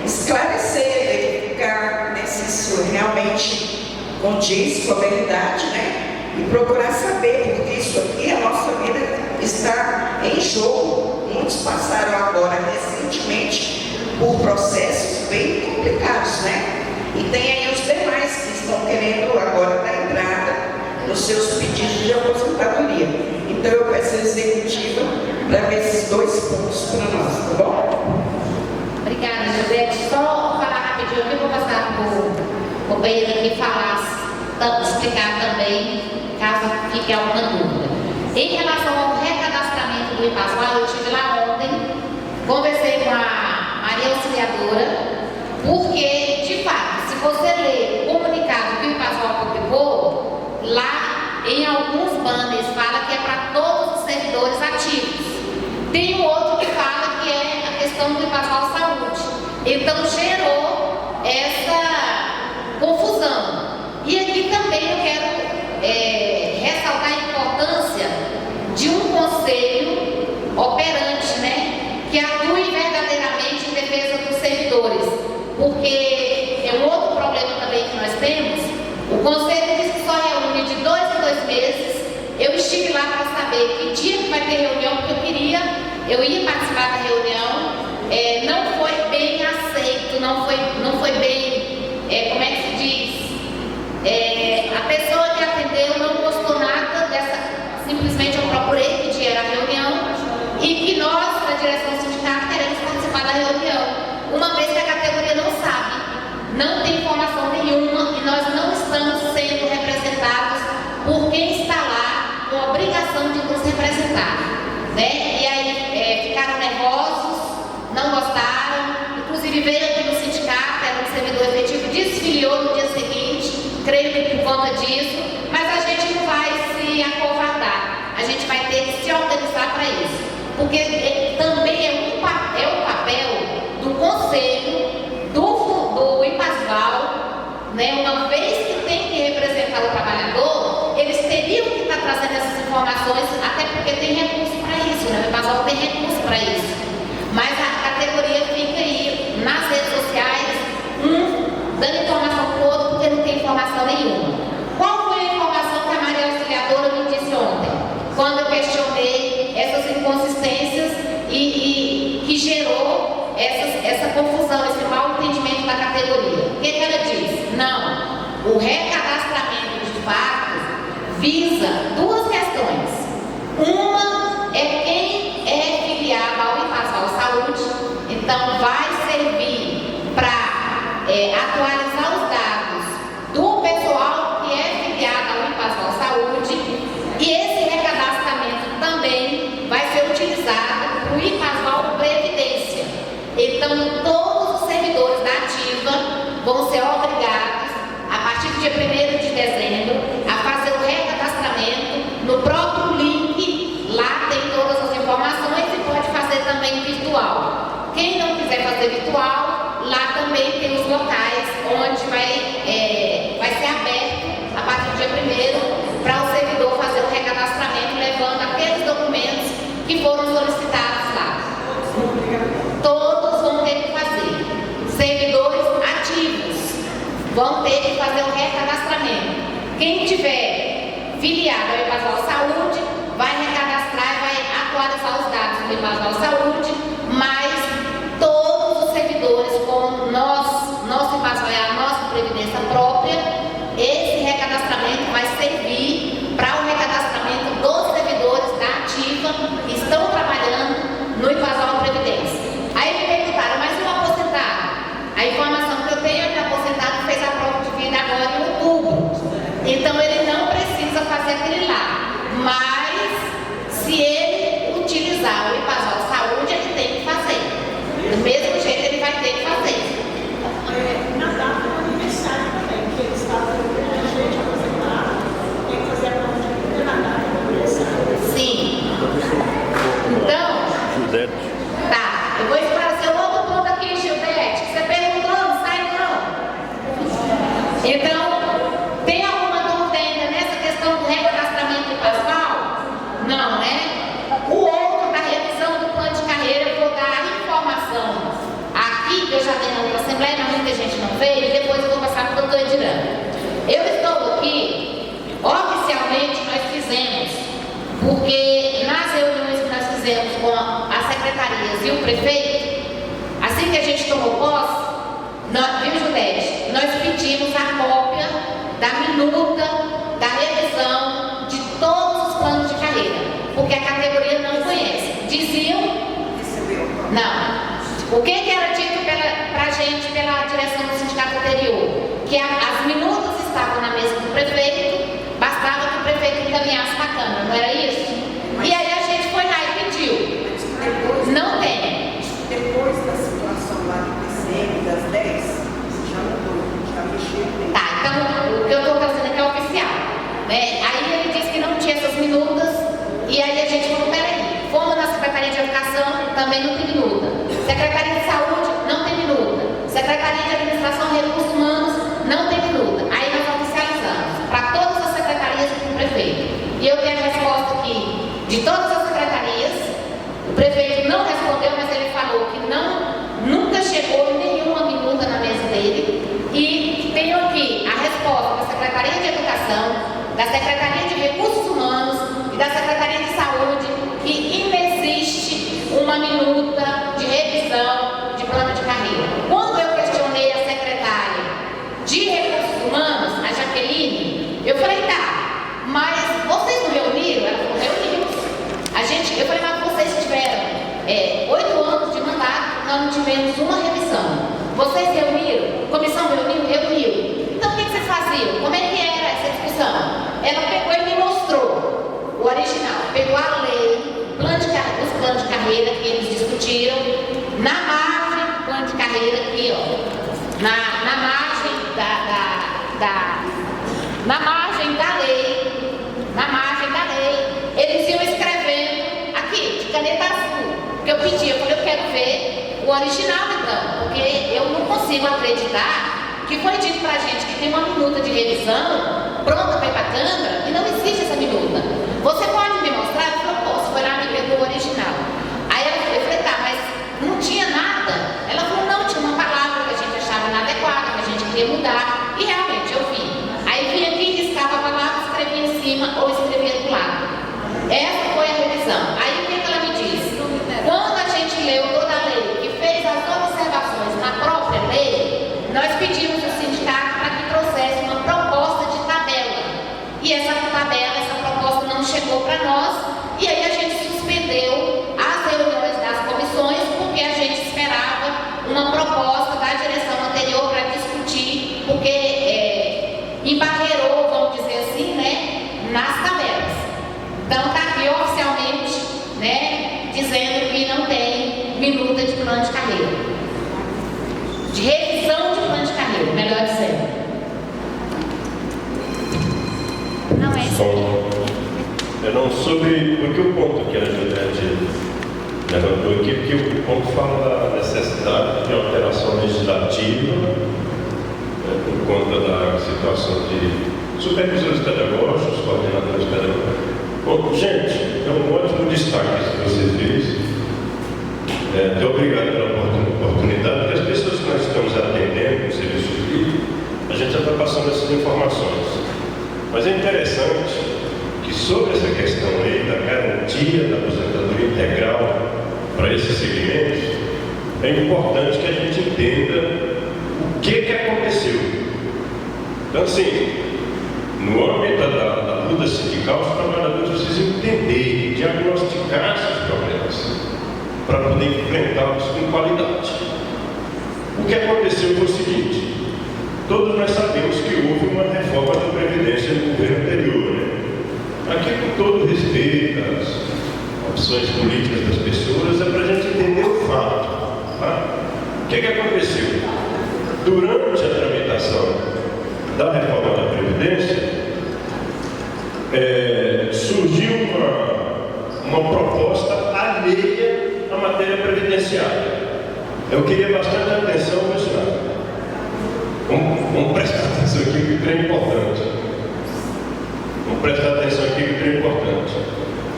esclarecer, verificar, né, se isso realmente condiz com a verdade, né? E procurar saber, porque isso aqui, a nossa vida está em jogo. Muitos passaram agora recentemente por processos bem complicados, né? E tem aí os demais que estão querendo agora dar entrada nos seus pedidos de aposentadoria. Então eu peço a executiva para ver esses dois pontos para nós, tá bom? Obrigada, José. Só falar rapidinho, eu vou passar para o companheiro aqui falar, explicar também, caso fique alguma dúvida. Em relação ao recadastramento do IPASVAL, eu estive lá ontem, conversei com a Maria Auxiliadora, porque, de fato, se você ler o comunicado que o IPASVAL publicou, lá em alguns banners fala que é para todos os servidores ativos. Tem um outro que fala que é a questão do IPASVAL Saúde. Então gerou essa confusão. E aqui também eu quero ressaltar a importância de um conselho operante, né, que atue verdadeiramente em defesa dos servidores. Porque é um outro problema também que nós temos. O conselho diz que só reúne de 2 em 2 meses. Eu estive lá para saber que dia que vai ter reunião, porque eu ia participar da reunião, não foi bem aceito, não foi bem, como é que se diz? A pessoa que atendeu não gostou nada dessa, simplesmente eu procurei que dia era a reunião e que nós, da direção sindical, queremos participar da reunião, uma vez que a categoria não sabe, não tem informação nenhuma e nós não estamos sendo representados por quem está lá com a obrigação de nos representar, né? E aí ficaram nervosos, não gostaram, inclusive veio aqui no sindicato, era um servidor efetivo, desfiliou no dia seguinte, creio que por conta disso, mas a gente não vai se acovardar, a gente vai ter que se organizar para isso, porque também é o papel do conselho, do IPASVAL, né? Uma vez que tem que representar o trabalhador, eles teriam que estar trazendo essas informações, até porque tem recurso para isso, né? O IPASVAL tem recurso para isso. Mas a categoria fica aí nas redes sociais, dando informação para o outro, porque não tem informação nenhuma. Qual foi a informação que a Maria Auxiliadora me disse ontem? Quando eu questionei essas inconsistências e que gerou essa confusão, esse mau entendimento da categoria. O que ela diz? Não, o recadastramento de fato visa 2 questões. Uma é quem é filiado ao IPASVAL Saúde, então vai servir para atualizar os dados do pessoal que é filiado ao IPASVAL Saúde, e esse recadastramento também vai ser utilizado para o IPASVAL Previdência. Então todos os servidores da ativa vão ser obrigados, a partir do dia 1º de dezembro, a fazer o recadastramento no próprio link. Lá tem todas as informações e pode fazer também virtual. Quem não também tem os locais onde vai ser aberto a partir do dia 1º para o servidor fazer o recadastramento, levando aqueles documentos que foram solicitados lá. Todos vão ter que fazer. Servidores ativos vão ter que fazer o recadastramento. Quem tiver filiado ao Embasal Saúde vai recadastrar e vai atualizar os dados do Embasal Saúde, mas todos os servidores, como nosso Embasal é a nossa previdência própria, esse recadastramento vai servir para o recadastramento dos servidores da ativa que estão trabalhando no Embasal Previdência. Aí me perguntaram, mas e o aposentado? A informação que eu tenho é que o aposentado fez a prova de vida agora em outubro. Então ele não precisa fazer aquele lá. Mas se ele utilizar o Embasal Saúde, ele tem que fazer. Do mesmo jeito ele vai ter que fazer. Na data do aniversário também, que eles estavam com gente aposentada, tem que fazer a prova de vida na data do aniversário. Sim. Então, tá, eu vou esclarecer um outro ponto aqui, Gildete, que você perguntou, não sai não. Então, tem alguma dúvida ainda nessa questão do recadastramento do Embasal? Não, né? O outro da revisão do plano de carreira, eu vou dar a informação aqui, que eu já dei na outra assembleia, mas muita gente não veio, e depois eu vou passar para o doutor Edirano. Eu estou aqui, oficialmente nós fizemos, porque nas reuniões que nós fizemos com as secretarias e o prefeito, assim que a gente tomou posse, viu, Judete? Nós pedimos a cópia da minuta da revisão de todos os planos de carreira, porque a categoria não conhece. Diziam? Não. O que era dito para a gente pela direção do sindicato anterior? Que as minutas estavam na mesa do prefeito, bastava que o prefeito encaminhasse na Câmara, não era isso? E aí a gente foi lá e pediu. Não tem. Depois da situação lá do PCM, das 10, já mudou, já mexeu. Tá, então o que eu estou trazendo aqui é oficial. Né? Aí ele disse que não tinha essas minutas, e aí a gente falou, peraí, fomos na Secretaria de Educação, também não tem minuta. Secretaria de Saúde, não tem minuta. Secretaria de Administração e Recursos Humanos, não tem minuta. Aí nós oficializamos para todas as secretarias e para o prefeito. E eu tenho a resposta aqui de todas as secretarias. O prefeito não respondeu, mas ele falou que nunca chegou nenhuma minuta na mesa dele. E tenho aqui a resposta da Secretaria de Educação, da Secretaria de Recursos Humanos e da Secretaria de Saúde, que inexiste uma minuta de revisão de plano de carreira. Quando eu questionei a secretária de Recursos Humanos, a Jaqueline, eu falei, tá, mas vocês não reuniram? Ela falou, reunimos. Eu falei, mas vocês tiveram 8 anos de mandato, nós não tivemos uma revisão. Vocês reuniram? Comissão reuniu? Reuniu. Então o que vocês faziam? Como é que era essa discussão? Ela pegou e me mostrou o original, pegou a lei, os planos de carreira que eles discutiram, na margem, plano de carreira aqui, ó, na margem da lei, eles iam escrevendo aqui, de caneta azul, que eu pedi, eu falei, eu quero ver o original então, porque eu não consigo acreditar que foi dito pra gente que tem uma minuta de revisão pronta para ir para a Câmara e não existe essa minuta. Você pode me mostrar? Eu falei, posso, foi lá e me pegou o original. Aí eu falei, tá, mas não tinha nada? Ela falou, não, tinha uma palavra que a gente achava inadequada, que a gente queria mudar, e realmente eu vi. Aí vinha aqui, riscava a palavra, escrevia em cima ou escrevia do lado. Essa foi a revisão. Aí o que ela me disse? Quando a gente leu toda a lei, que fez as observações na própria lei, nós pedimos ao sindicato para que trouxesse uma proposta de tabela. E essa tabela, essa proposta não chegou para nós, e aí a gente suspendeu as reuniões das comissões, porque a gente esperava uma proposta da direção anterior para discutir, porque embarreirou, vamos dizer assim, né, nas tabelas. Então está aqui oficialmente, né, dizendo que não tem minuta de plano de carreira. De revisão de plano de carreira, melhor dizendo. Não é isso aqui. Eu não soube, porque o ponto que a Judete levantou aqui, porque o ponto fala da necessidade de alteração legislativa, por conta da situação de supervisores pedagógicos, coordenadores pedagógicos. Bom, gente, é um ótimo destaque isso que vocês viram. Muito obrigado pela oportunidade, porque as pessoas que nós estamos atendendo no serviço público, a gente já está passando essas informações. Mas é interessante que sobre essa questão aí da garantia da aposentadoria integral para esses segmentos, é importante que a gente entenda o que aconteceu. Então, assim, no âmbito da luta sindical, os trabalhadores precisam entender, diagnosticar esses problemas, para poder enfrentá-los com qualidade. O que aconteceu foi o seguinte: todos nós sabemos que houve uma reforma da Previdência no governo anterior, né? Aqui, com todo respeito às opções políticas das pessoas, é para a gente entender o fato. Tá? O que aconteceu? Durante a tramitação da reforma da Previdência, surgiu uma proposta alheia à matéria previdenciária. Eu queria bastante atenção, pessoal. Vamos prestar atenção aqui, que é importante. Vamos prestar atenção aqui, que é importante.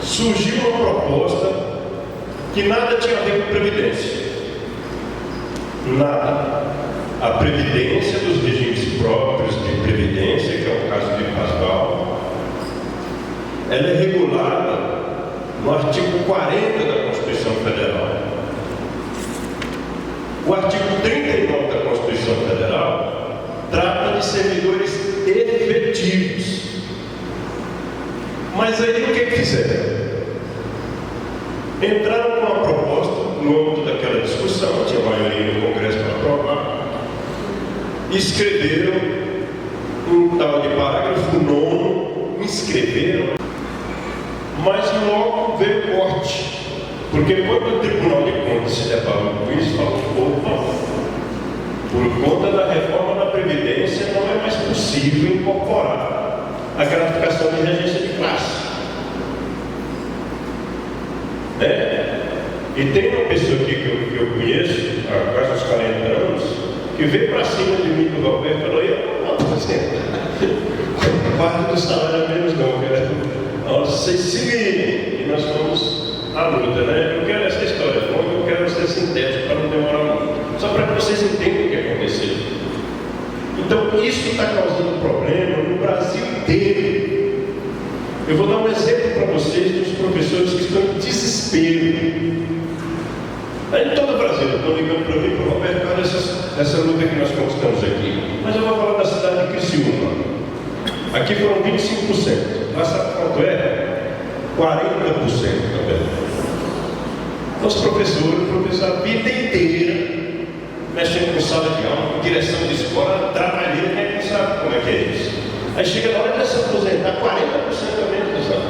Surgiu uma proposta que nada tinha a ver com previdência. Nada. A previdência dos regimes próprios de previdência, que é o caso de Pasval, ela é regulada no artigo 40 da Constituição Federal. O artigo 39 da Constituição Federal trata de servidores efetivos. Mas aí o que fizeram? Entraram com uma proposta no âmbito daquela discussão, tinha maioria no Congresso para aprovar, escreveram um tal de parágrafo 9, escreveram, mas logo veio o corte. Porque quando o Tribunal de Contas se deparou com isso, falou: opa, por conta da reforma da Previdência não é mais possível incorporar a gratificação de regência de classe. E tem uma pessoa aqui que eu conheço, há quase uns 40 anos, que veio para cima de mim do Roberto e falou: eu não aposentar. Parte do salário é menos não, cara. Vocês se virem, e nós vamos à luta, né? Eu quero essa história, eu quero ser sintético para não demorar muito, só para que vocês entendam o que aconteceu. Então, isso está causando problema no Brasil inteiro. Eu vou dar um exemplo para vocês dos professores que estão em desespero. Em todo o Brasil, eu estou ligando para mim, para o Roberto, por causa dessa luta que nós conquistamos aqui. Mas eu vou falar da cidade de Criciúma. Aqui foram 25%. Lá sabe quanto é? 40% também. Os professores a vida inteira mexendo com sala de aula, com direção de escola, trabalhando, quem não sabe como é que é isso. Aí chega na hora de se aposentar, 40% também não sabe.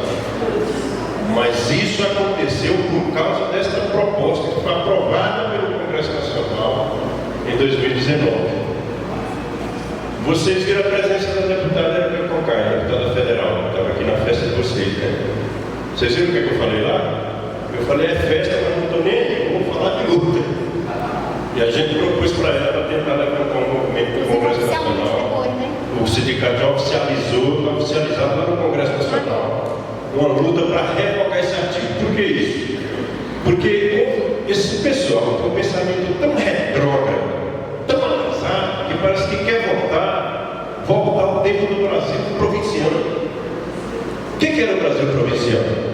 Mas isso aconteceu por causa desta proposta que foi aprovada pelo Congresso Nacional em 2019. Vocês viram a presença da deputada Érica Cocai, deputada federal, que estava aqui na festa de vocês, né? Vocês viram o que eu falei lá? Eu falei: é festa, mas não estou nem aí, eu vou falar de luta. E a gente propôs para ela para tentar levantar um movimento do Congresso Nacional. O sindicato já oficializou, está oficializado lá no Congresso Nacional. Uma luta para revogar esse artigo. Por que isso? Porque esse pessoal tem um pensamento tão retrógrado, tão avançado, que parece que quer voltar ao tempo do Brasil provinciano. O que era o Brasil provinciano?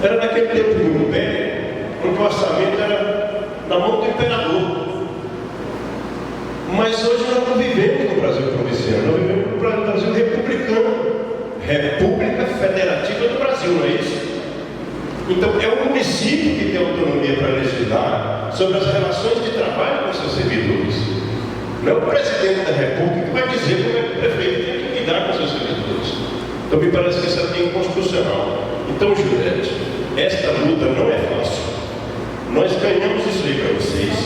Era naquele tempo do Império, onde o orçamento era na mão do imperador. Mas hoje nós não vivemos no Brasil provinciano, nós vivemos no Brasil republicano. República Federativa do Brasil, não é isso? Então, é o município que tem autonomia para legislar sobre as relações de trabalho com seus servidores. Não é o presidente da República que vai dizer como é que o prefeito tem que lidar com seus servidores. Então, me parece que isso é inconstitucional. Então, Juliette, esta luta não é fácil. Nós ganhamos isso aí para vocês.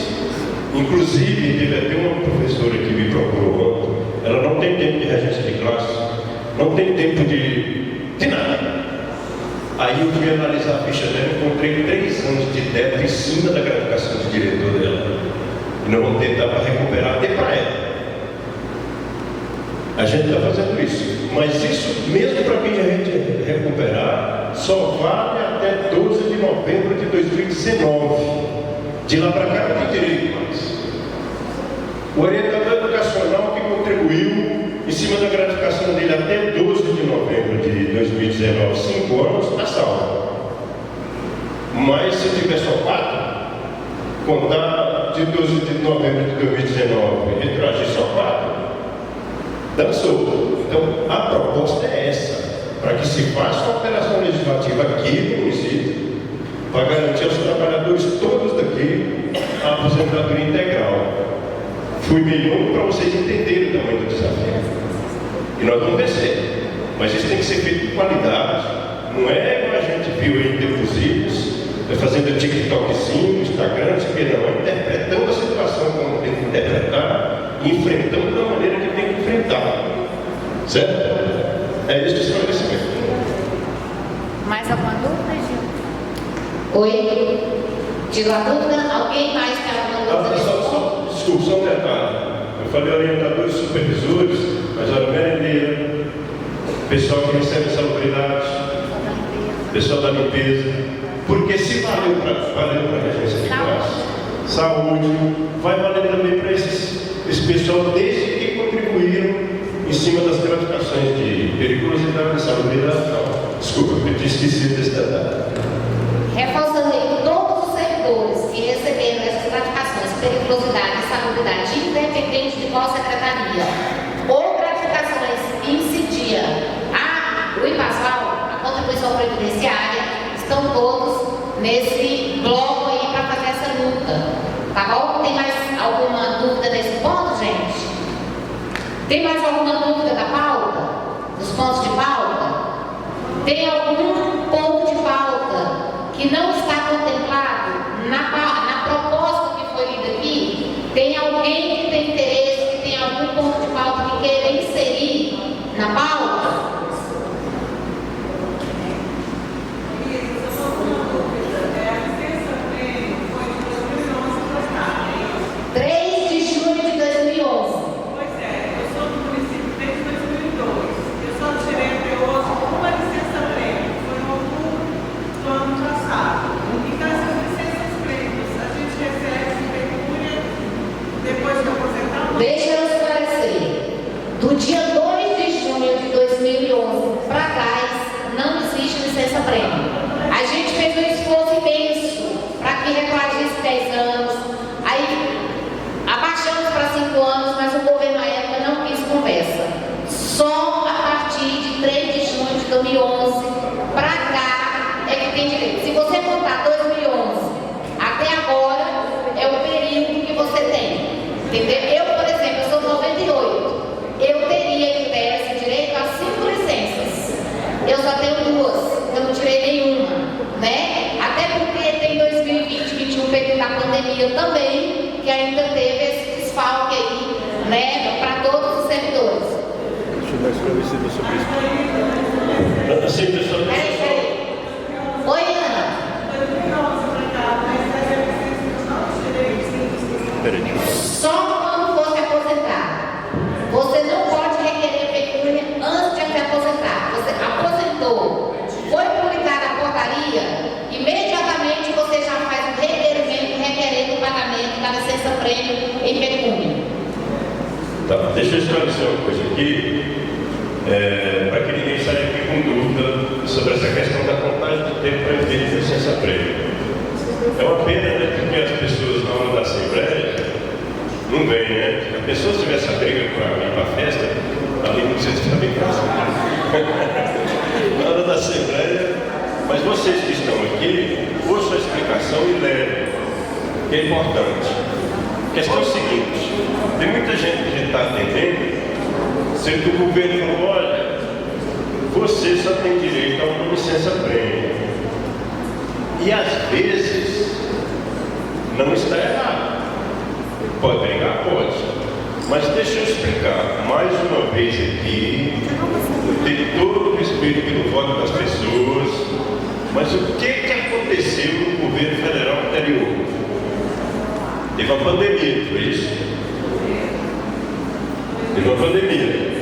Inclusive, teve até uma professora que me procurou ontem. Ela não tem tempo de regência de classe. Não tem tempo de nada. Aí eu fui analisar a ficha dela e encontrei 3 anos de débito em cima da gratificação de diretor dela. E nós vamos tentar para recuperar até para ela. A gente está fazendo isso. Mas isso, mesmo para quem a gente recuperar, só vale até 12 de novembro de 2019. De lá para cá não tem direito mais. O orientador educacional que contribuiu em cima da gratificação dele até 12 de novembro de 2019, 5 anos, está salvo. Mas se tiver só 4, contar de 12 de novembro de 2019 e retroagir só 4, dançou. Então a proposta é essa, para que se faça uma operação legislativa aqui no município, para garantir aos trabalhadores todos daqui a aposentadoria integral. Fui meio longo para vocês entenderem o tamanho do desafio. E nós vamos vencer. Mas isso tem que ser feito com qualidade. Não é como a gente viu aí interfusivos, fazendo TikTokzinho, Instagram, não sei o que, não. É interpretando a situação como tem que interpretar e enfrentando da maneira que tem que enfrentar. Certo? É esse o esclarecimento. Mais alguma dúvida, Gil? Oi? Tira a dúvida? Alguém mais tem alguma dúvida? Desculpa, só um detalhe. Eu falei orientadores, supervisores, mas olha, merendeira, pessoal que recebe salubridade, pessoal da limpeza, porque se valeu para a regência de classe, saúde, vai valer também para esse pessoal desde que contribuíram em cima das gratificações de periculosidade, salubridade e tal. Desculpa, eu tinha esquecido desse detalhe. Reforçando aí, todos os servidores que receberam essas gratificações, periculosidade e salubridade, independente de qual secretaria, ou gratificações incidia o IPASVAL, a contribuição previdenciária, estão todos nesse bloco aí para fazer essa luta. Tá bom? Tem mais alguma dúvida nesse ponto, gente? Tem mais alguma dúvida da pauta? Dos pontos de pauta? Tem algum ponto de pauta que não está contemplado na proposta que foi lida aqui? Tem alguém que tem interesse, que tem algum ponto de pauta que queira inserir na pauta? Deixa eu esclarecer. Do dia 2 de junho de 2011 para trás, não existe licença-prêmio. A gente fez um esforço imenso para que retroagisse 10 anos. Aí abaixamos para 5 anos, mas o governo na época não quis conversa. Só a partir de 3 de junho de 2011 para cá é que tem direito. Se você contar 2011 até agora, é o período que você tem. Entendeu? Eu, por exemplo, eu sou 98. Eu teria, em tese, direito a 5 licenças. Eu só tenho 2. Eu não tirei nenhuma, né? Até porque tem 2020, 2021, período da pandemia também, que ainda teve esse desfalque aí, né? Para todos os servidores. Deixa eu dar esclarecido sobre isso. Sim, pessoal. Peraí. Oi, Ana. Só quando for se aposentar. Você não pode requerer pecúnia antes de se aposentar. Você aposentou, foi publicada a portaria, imediatamente você já faz um requerimento requerendo o pagamento da licença-prêmio em pecúnia. Tá, deixa eu esclarecer uma coisa aqui, para que ninguém saia aqui com dúvida sobre essa questão da contagem de tempo para efeito de licença-prêmio. É uma pena, né, porque as pessoas na hora da Assembleia não vêm, né? Se a pessoa tivesse a briga para ir para a festa, ali não precisa ficar bem próximo. Na hora da Assembleia, mas vocês que estão aqui, ouçam a explicação e levem, que é importante. A questão é o seguinte, tem muita gente que a gente está atendendo, sendo que o governo falou, olha, você só tem direito a uma licença-prêmio. E às vezes não está errado. Pode brigar? Pode. Mas deixa eu explicar mais uma vez aqui, tem todo o respeito pelo voto das pessoas, Mas o que aconteceu no governo federal anterior? Teve uma pandemia, foi isso? Teve uma pandemia.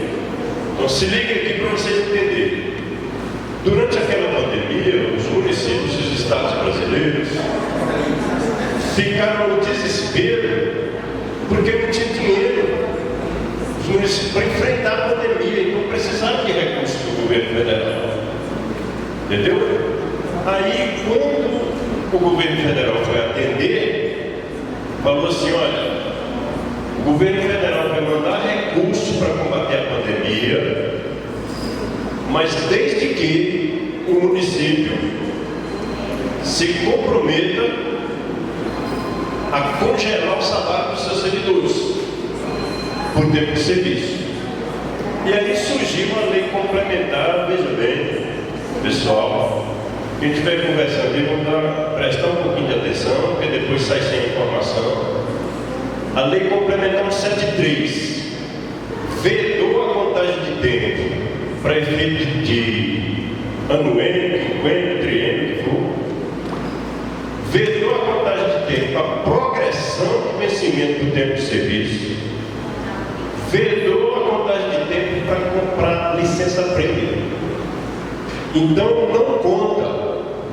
Então se liga aqui para vocês entenderem. Durante aquela pandemia, os municípios e os estados brasileiros ficaram no desespero porque não tinha dinheiro para enfrentar a pandemia, então precisavam de recursos do governo federal. Entendeu? Aí, quando o governo federal foi atender, falou assim: olha, o governo federal vai mandar recursos para combater a pandemia, mas desde que o município se comprometa a congelar o salário dos seus servidores por tempo de serviço. E aí surgiu uma lei complementar, veja bem, pessoal, quem estiver conversando aí, vamos prestar um pouquinho de atenção, porque depois sai sem informação. A lei complementar 173 vedou a contagem de tempo para efeito de anuênio, quinquênio, triênio, que for. Vedou a contagem de tempo, a progressão de vencimento do tempo de serviço. Vedou a contagem de tempo para comprar licença-prêmio. Então não conta,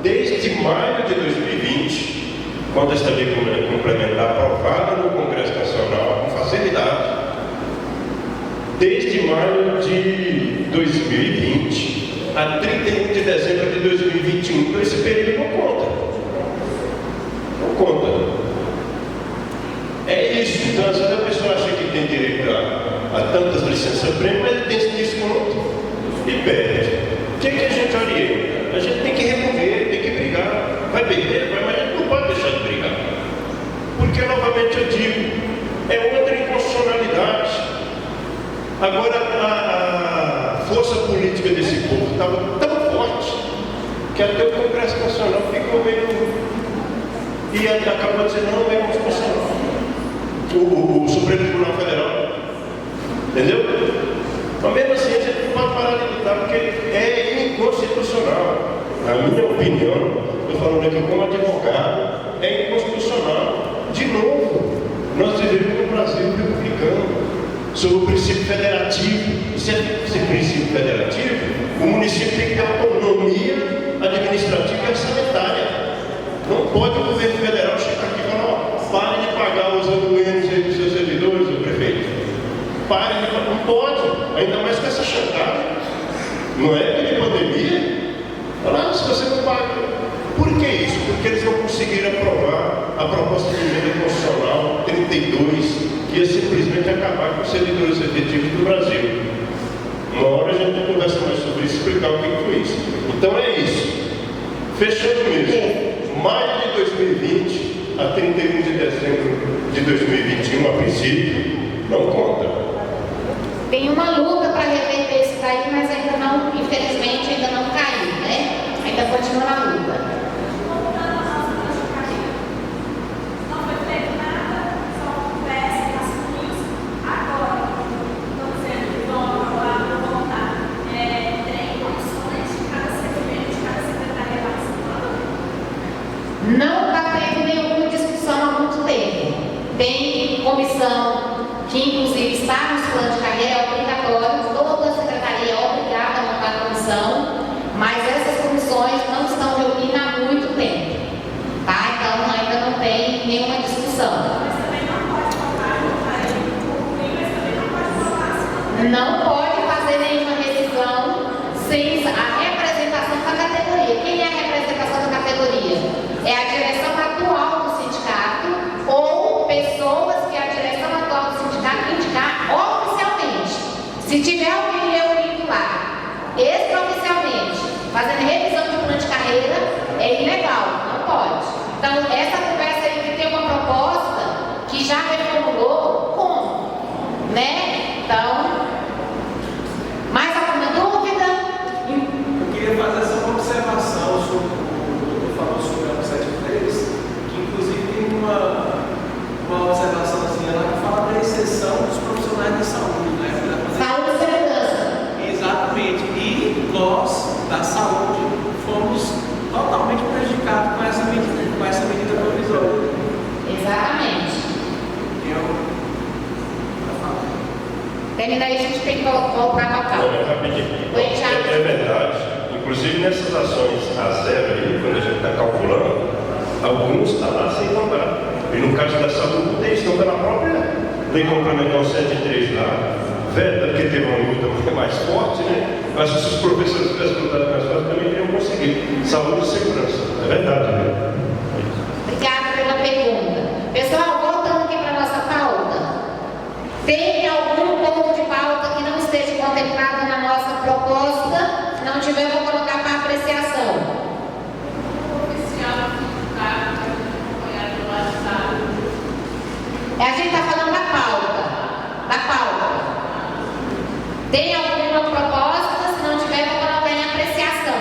desde maio de 2020, quando esta lei complementar aprovada no Congresso Nacional com facilidade, desde maio de 2020 a 31 de dezembro de 2021, então esse período não conta. Não conta. É isso. Então, às vezes a pessoa acha que tem direito a tantas licenças-prêmio, mas tem esse desconto e perde. O que a gente orienta? A gente tem que remover, tem que brigar. Vai perder, mas a gente não pode deixar de brigar. Porque, novamente, eu digo, é outra inconstitucionalidade. Agora, a força política desse povo estava tão forte que até o Congresso Nacional ficou meio... E acabou dizendo, não, é constitucional. O Supremo Tribunal Federal. Entendeu? Mas mesmo assim, a gente não pode parar de lutar, porque é inconstitucional. Na minha opinião, estou falando aqui como advogado, é inconstitucional. De novo, nós vivemos no Brasil republicano, sob o princípio federativo. Se é esse princípio federativo, o município tem que ter autonomia administrativa e orçamentária. Não pode o governo federal chegar aqui e falar: ó, pare de pagar os anuênios aí dos seus servidores, o prefeito. Pare de pagar. Não pode, ainda mais com essa chantagem. Não é que de pandemia? Fala, se você não paga. Por que isso? Porque eles não conseguiram aprovar a proposta de emenda constitucional 32, que ia simplesmente acabar com os servidores efetivos do Brasil. Uma hora a gente conversa mais sobre isso e explicar o que foi isso. Então é isso. Fechando mesmo. Maio de 2020 a 31 de dezembro de 2021, a princípio, não conta. Tem uma luta para reverter isso daí, mas ainda não, infelizmente, ainda não caiu, né? Ainda continua na luta. Não está tendo nenhuma discussão há muito tempo. Tem comissão que, inclusive, está nos planos de carreira, é obrigatório, toda a secretaria é obrigada a montar a comissão, mas essas comissões não estão reunidas há muito tempo. Tá? Então, ainda não tem nenhuma discussão. Não pode fazer nenhuma rescisão sem a representação da categoria. Quem é a representação da categoria? É a direção atual do sindicato ou pessoas que a direção atual do sindicato indicar oficialmente. Se tiver alguém reunido lá, extraoficialmente, fazendo revisão de plano de carreira, é ilegal, não pode. Então, essa conversa aí que tem uma proposta que já reformulou, como? Né? Então, mais alguma dúvida? Eu queria fazer essa observação sobre o que falou sobre a 73, que inclusive tem uma observaçãozinha lá que fala da exceção dos profissionais de saúde, né? Saúde e segurança. Exatamente. E nós, da saúde, fomos totalmente prejudicado com essa medida provisória. Exatamente. Termina aí, a gente tem que voltar para a pauta. Rapidinho. Oi, Thiago. É verdade. Inclusive nessas ações a zero aí, quando a gente está calculando, alguns estão lá sem comprar. E no caso da saúde, eles estão pela própria lei complementar 103 lá, velho, porque teve uma luta mais forte, né? Mas se os professores tivessem lutado mais forte, também teriam conseguido saúde e segurança. É verdade, né? Obrigada pela pergunta. Pessoal, voltando aqui para a nossa pauta. Tem algum ponto de pauta que não esteja contemplado na nossa proposta? Se não tiver, eu vou colocar para apreciação. A gente está falando da pauta. Tem alguma proposta? Se não tiver, eu vou colocar em apreciação.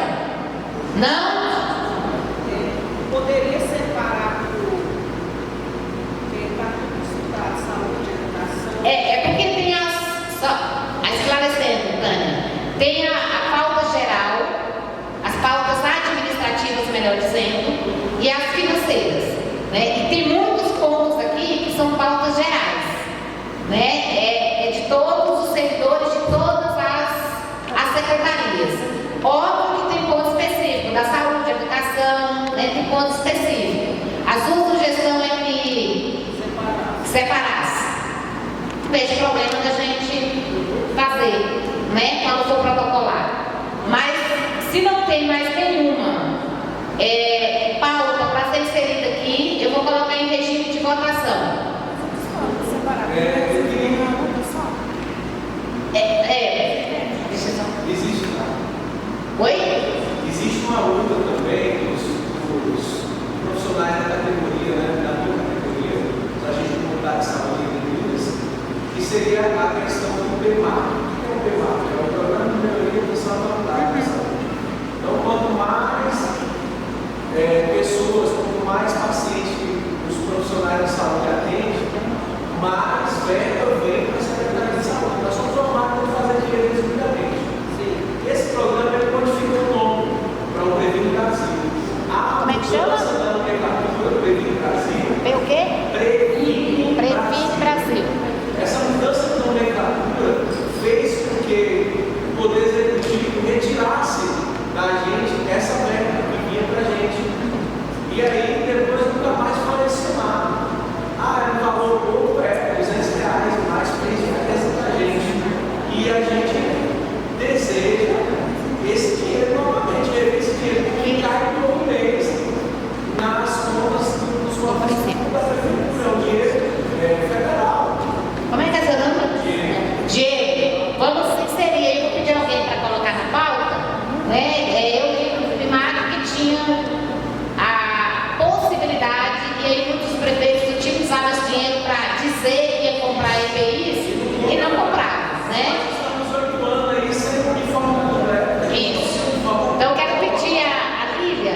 Não? Poderia separar quem está estudando saúde e educação? É porque tem esclarecendo, Tânia, tem a pauta geral, as pautas administrativas, melhor dizendo, e as financeiras, né? E tem muitos pontos aqui que são pautas gerais, né? É de todos os servidores de todas as secretarias. Óbvio que tem ponto específico da saúde, educação, né? Tem ponto específico. A sua sugestão é que separasse. Vejo problema da gente fazer, né, quando for protocolar. Mas se não tem mais nenhuma pauta para ser inserida aqui, eu vou colocar em regime de votação. Oi? Existe uma luta também dos profissionais da categoria, né, da minha categoria, da gente de comunidade de saúde e medidas, que seria a questão do PEMAC. O que é o PEMAC? É o Programa de Melhoria da Saúde da Saúde. Então, quanto mais pessoas, quanto mais pacientes os profissionais de saúde atendem, mais verba vem para a Secretaria de Saúde. Nós somos uma máquina de fazer dinheiro resumidamente. Esse programa ele modifica o nome para o Previne Brasil. Como é que chama? Da nomenclatura Previne Brasil. Tem o quê? Previne Brasil. Essa mudança de nomenclatura fez com que o Poder Executivo retirasse da gente essa verba que vinha para a gente. E aí depois nunca mais foi mencionado. É um valor pouco, R$200, mais R$3 para a gente. E a gente deseja esse dinheiro novamente, esse dinheiro que cai todo mês nas contas dos cofres da prefeitura, é o dinheiro federal. Como é que é seu nome? Diego. Vamos inserir aí, vou pedir alguém para colocar na pauta, né? Eu vi no primário que tinha a possibilidade, e aí muitos prefeitos utilizavam esse dinheiro para dizer que ia comprar EPIs e não compravam, né? Isso. Então eu quero pedir a Lívia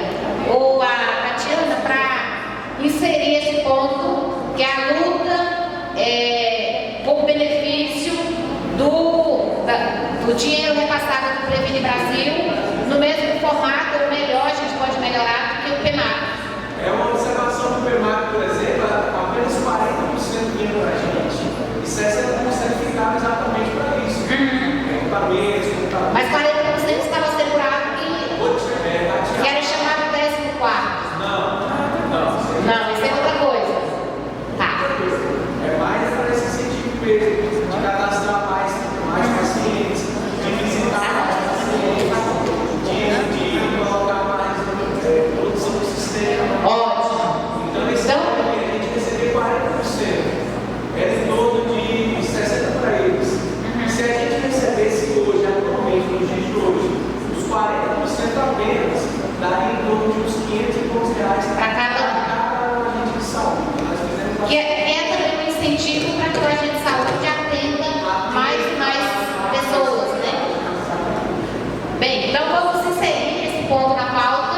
ou a Tatiana para inserir esse ponto, que é a luta por benefício do dinheiro repassado do Previne Brasil no mesmo formato, ou melhor, a gente pode melhorar do que o PEMAC. É uma observação do PEMAC, por exemplo, apenas 40% vinha para a gente e 60% ficava exatamente para isso. Equipamentos, computadores. Mas 40% estava assegurado que era chamado 14º. Não, isso é outra coisa. Tá. É mais para esse sentido mesmo, de cadastrar mais pacientes, de visitar mais pacientes, de colocar mais produção do sistema. Ótimo. Então, esse a gente recebeu 40%. Era em torno de 60% para eles. Se a gente recebesse hoje, atualmente, nos dias de hoje, os 40% apenas, daria em torno de uns R$500 Para cada agente de saúde. Nós fizemos que é também um incentivo para que o agente de saúde atenda mais e mais pessoas, né? Bem, então vamos inserir esse ponto na pauta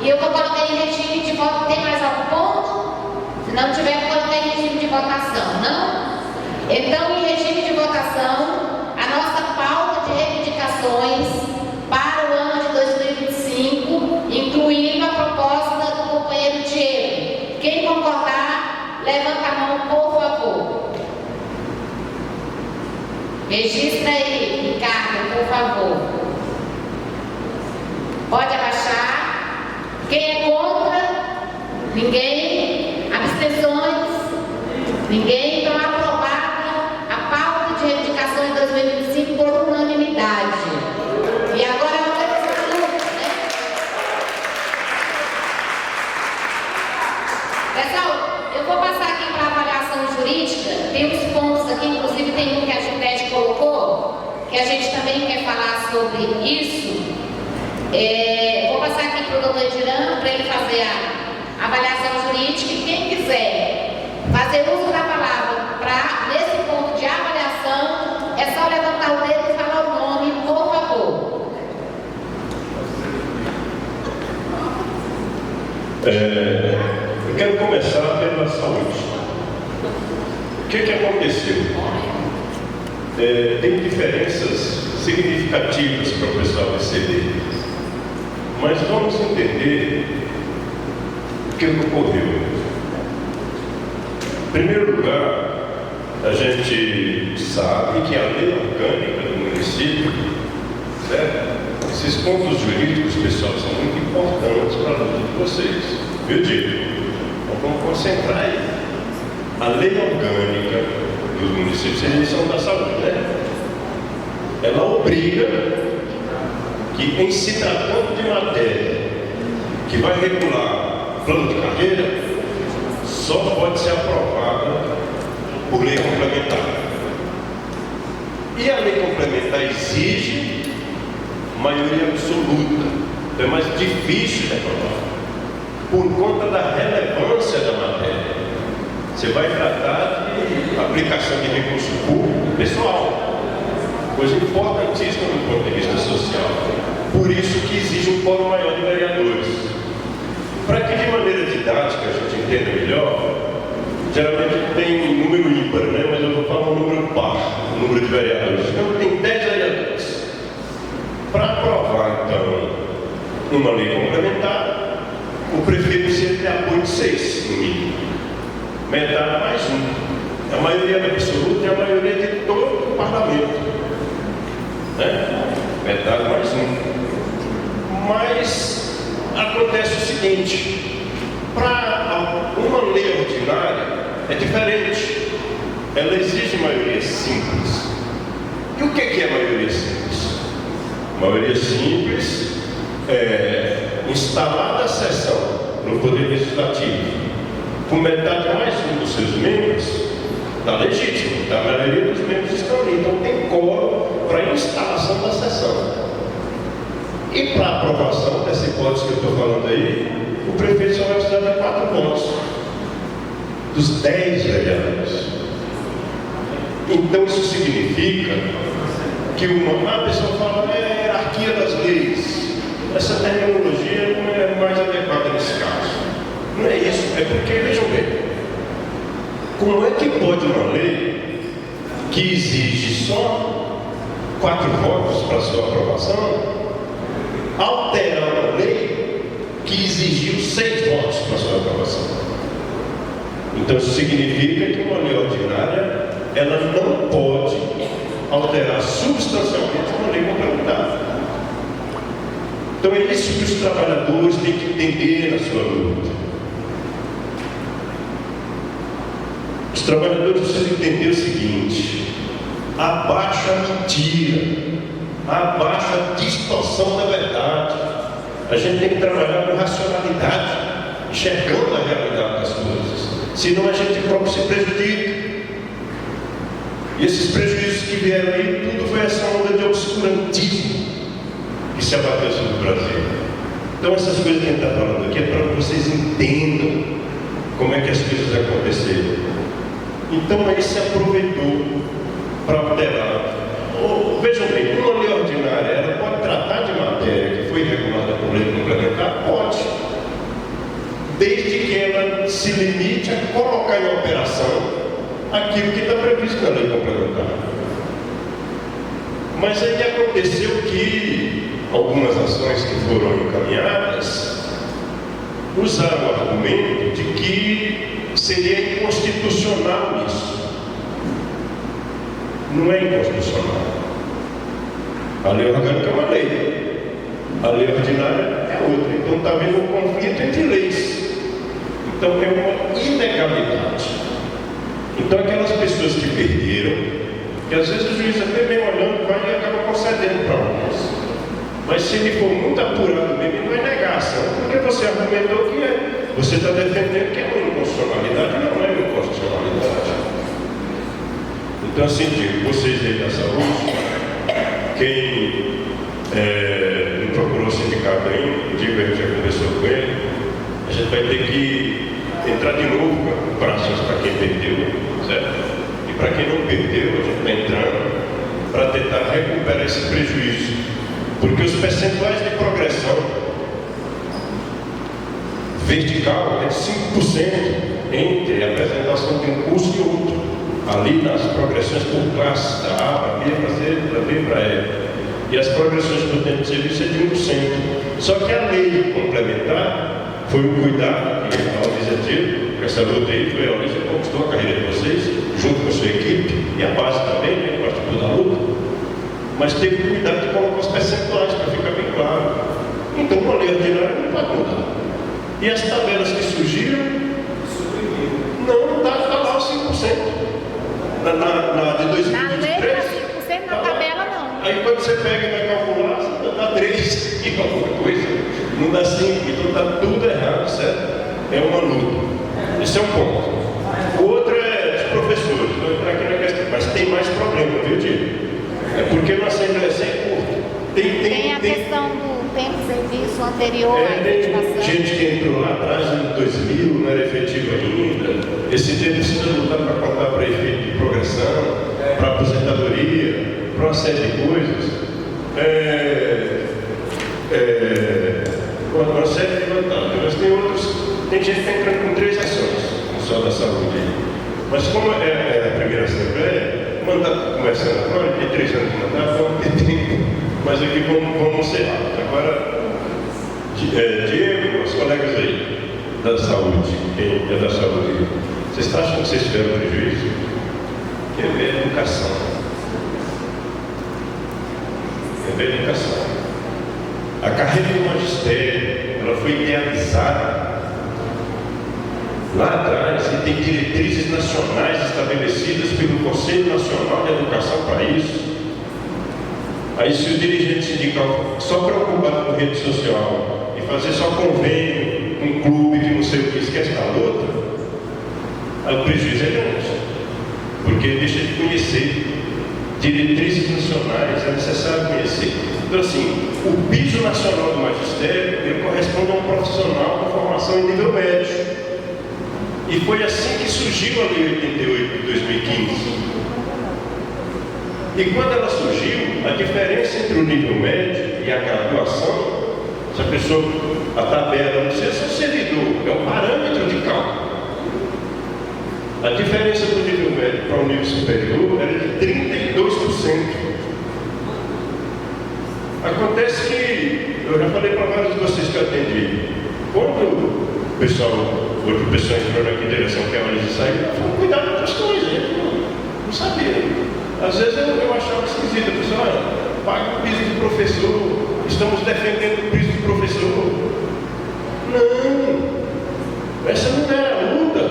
e eu vou colocar em regime de votação. Tem mais algum ponto? Se não tiver, vou colocar em regime de votação, não? Então, em regime de votação, a nossa pauta de reivindicações para o ano de 2025, incluindo Pode abaixar. Quem é contra? Ninguém. Abstenções? Ninguém. Então, aprovada a pauta de reivindicações de 2025 por unanimidade. E agora é hora de saúde, né? Pessoal, eu vou passar aqui para a avaliação jurídica. Tem uns pontos aqui, inclusive tem um que a Gitete colocou, que a gente também quer falar sobre isso. Vou passar aqui para o doutor Edirão, para ele fazer a avaliação jurídica, e quem quiser fazer uso da palavra nesse ponto de avaliação, é só levantar o dedo e falar o nome, por favor. Eu quero começar pela saúde. O que aconteceu? Tem diferenças significativas para o pessoal receber, mas vamos entender o que ocorreu. Em primeiro lugar, a gente sabe que a lei orgânica do município, certo? Esses pontos jurídicos, pessoal, são muito importantes para a luta de vocês. Eu digo, então vamos concentrar aí. A lei orgânica dos municípios, eles são da saúde, né? Ela obriga que, em se tratando de matéria que vai regular plano de carreira, só pode ser aprovada por lei complementar. E a lei complementar exige maioria absoluta. Então é mais difícil de aprovar, por conta da relevância da matéria. Você vai tratar de aplicação de recurso público pessoal, coisa importantíssima do ponto de vista social. Por isso que exige um quórum maior de vereadores. Para que de maneira didática a gente entenda melhor, geralmente tem um número ímpar, né? Mas eu vou falar um número par, o número de vereadores. Então tem 10 vereadores. Para aprovar, então, uma lei complementar, o prefeito precisa ter apoio de 6, no mínimo. Metade mais um. A maioria absoluta é a maioria de todo o parlamento, né? Metade mais um. Mas acontece o seguinte: para uma lei ordinária é diferente. Ela exige maioria simples. E o que é maioria simples? Maioria simples é instalada a sessão no Poder Legislativo com metade mais um dos seus membros, está legítimo, a maioria dos membros estão ali, então tem quórum para a instalação da sessão. E para a aprovação dessa hipótese que eu estou falando aí, o prefeito só vai precisar de 4 votos dos 10 vereadores. Então isso significa que a pessoa fala, é hierarquia das leis. Essa terminologia não é mais adequada nesse caso. Não é isso, é porque, vejam bem, como é que pode uma lei que exige só 4 votos para sua aprovação alterar uma lei que exigiu 6 votos para sua aprovação? Então isso significa que uma lei ordinária ela não pode alterar substancialmente uma lei complementar. Então é isso que os trabalhadores têm que entender na sua luta. Os trabalhadores precisam entender o seguinte: abaixa a mentira, abaixa a distorção da verdade. A gente tem que trabalhar com racionalidade, enxergando a realidade das coisas, senão a gente próprio se prejudica. E esses prejuízos que vieram aí, tudo foi essa onda de obscurantismo que se abateu sobre o Brasil. Então essas coisas que a gente está falando aqui é para que vocês entendam como é que as coisas aconteceram. Então aí se aproveitou para alterar. Vejam bem, uma lei ordinária, ela pode tratar de matéria que foi regulada por lei complementar? Pode. Desde que ela se limite a colocar em operação aquilo que está previsto na lei complementar. Mas aí aconteceu que algumas ações que foram encaminhadas usaram o argumento de que seria inconstitucional isso. Não é inconstitucional. A lei orgânica é uma lei. A lei ordinária é outra. Então está havendo um conflito entre leis. Então é uma ilegalidade. Então aquelas pessoas que perderam, que às vezes o juiz até bem olhando vai e acaba concedendo para alguns. Mas se ele for muito apurado mesmo, ele vai negar a ação, porque você argumentou que você está defendendo que é uma inconstitucionalidade, não é uma inconstitucionalidade. Então assim, digo, vocês aí da saúde, quem não procurou o sindicato ainda, o Diego já conversou com ele, a gente vai ter que entrar de novo com praças para quem perdeu, certo? E para quem não perdeu, a gente está entrando para tentar recuperar esse prejuízo. Porque os percentuais de progressão vertical é 5% entre a apresentação de um curso e outro. Ali nas progressões por classe, da A para B, para C, para B, para E. E as progressões por tempo de serviço é de 1%. Só que a lei complementar foi um cuidado que a Alísia teve, com essa luta aí, foi a Alísia que conquistou a carreira de vocês, junto com a sua equipe, e a base também, né, participou da luta. Mas teve que cuidar de colocar os percentuais para ficar bem claro. Então, uma lei ordinária não pode mudar. E as tabelas que surgiram, não, está lá os 5%. Na de 2023. Na lei está 5%, na tabela não. Aí quando você pega e vai calcular, dá 3 e alguma coisa. Não dá 5, então está tudo errado, certo? É uma luta. Esse é um ponto. O outro é os professores. Vou entrar aqui na questão. Mas tem mais problema, viu, Diego? É porque na Assembleia é curta. Tem a questão do tempo de serviço anterior à efetivação. Tem gente que entrou lá atrás, em 2000, não era efetivo ainda. Esse dia precisa lutar para contar para efeito de progressão, para aposentadoria, para uma série de coisas. Uma série de vantagens. Mas tem outros. Tem gente que está entrando com 3 ações, não só da saúde. Mas como é a primeira Assembleia, mandato começando agora, tem 3 anos de mandato, vamos ter tempo, mas aqui vamos ser rápidos. Agora, Diego, os colegas aí da saúde, quem é da saúde, vocês acham que vocês tiveram prejuízo? Quer ver educação? Quer ver educação? A carreira do magistério, ela foi idealizada lá atrás, e tem diretrizes nacionais estabelecidas pelo Conselho Nacional de Educação para isso. Aí se o dirigente sindical só preocupado com rede social e fazer só convênio com um clube que não sei o que, esquece da outra, aí o prejuízo é grande, porque deixa de conhecer diretrizes nacionais, é necessário conhecer. Então assim, o piso nacional do magistério, ele corresponde a um profissional com formação em nível médio. E foi assim que surgiu a Lei 88 de 2015. E quando ela surgiu, a diferença entre o nível médio e a graduação, se a pessoa, a tabela, não precisa ser servidor, é um parâmetro de cálculo. A diferença do nível médio para o nível superior era de 32%. Acontece que, eu já falei para vários de vocês que eu atendi, quando o pessoal entrou aqui em direção que a Marisa saiu, foi cuidar de outras coisas, não sabia. Às vezes eu achava esquisito, a pessoa, paga o piso do professor, estamos defendendo o piso do professor. Não, essa não era a luta.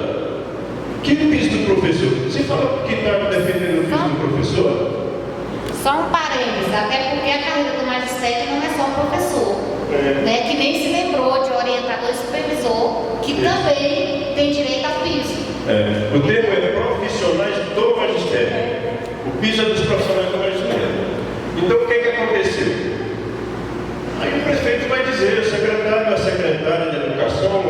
Que piso do professor? Você falou que estava defendendo o piso do professor? Só um parênteses, até porque a carreira do magistério não é só o professor, né? Que nem se lembrou de orientador e supervisor, que também tem direito ao piso. O termo é profissionais do magistério. O piso é dos profissionais do magistério. Então o que aconteceu? Aí o prefeito vai dizer, o secretário, a secretária de educação,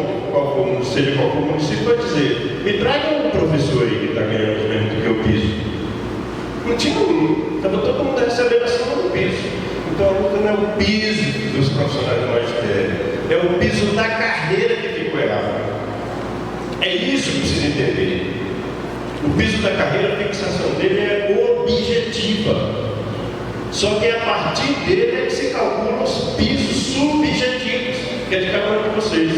seja qual for o município, vai dizer, me traga um professor aí que está ganhando menos do que o piso. Não tinha um, estava todo mundo recebendo acima do piso. Então a luta não é o piso dos profissionais do magistério, é o piso da carreira que ficou errado. É isso que precisa entender. O piso da carreira, a fixação dele é objetiva. Só que a partir dele é que se calculam os pisos subjetivos, que é de cada um de vocês.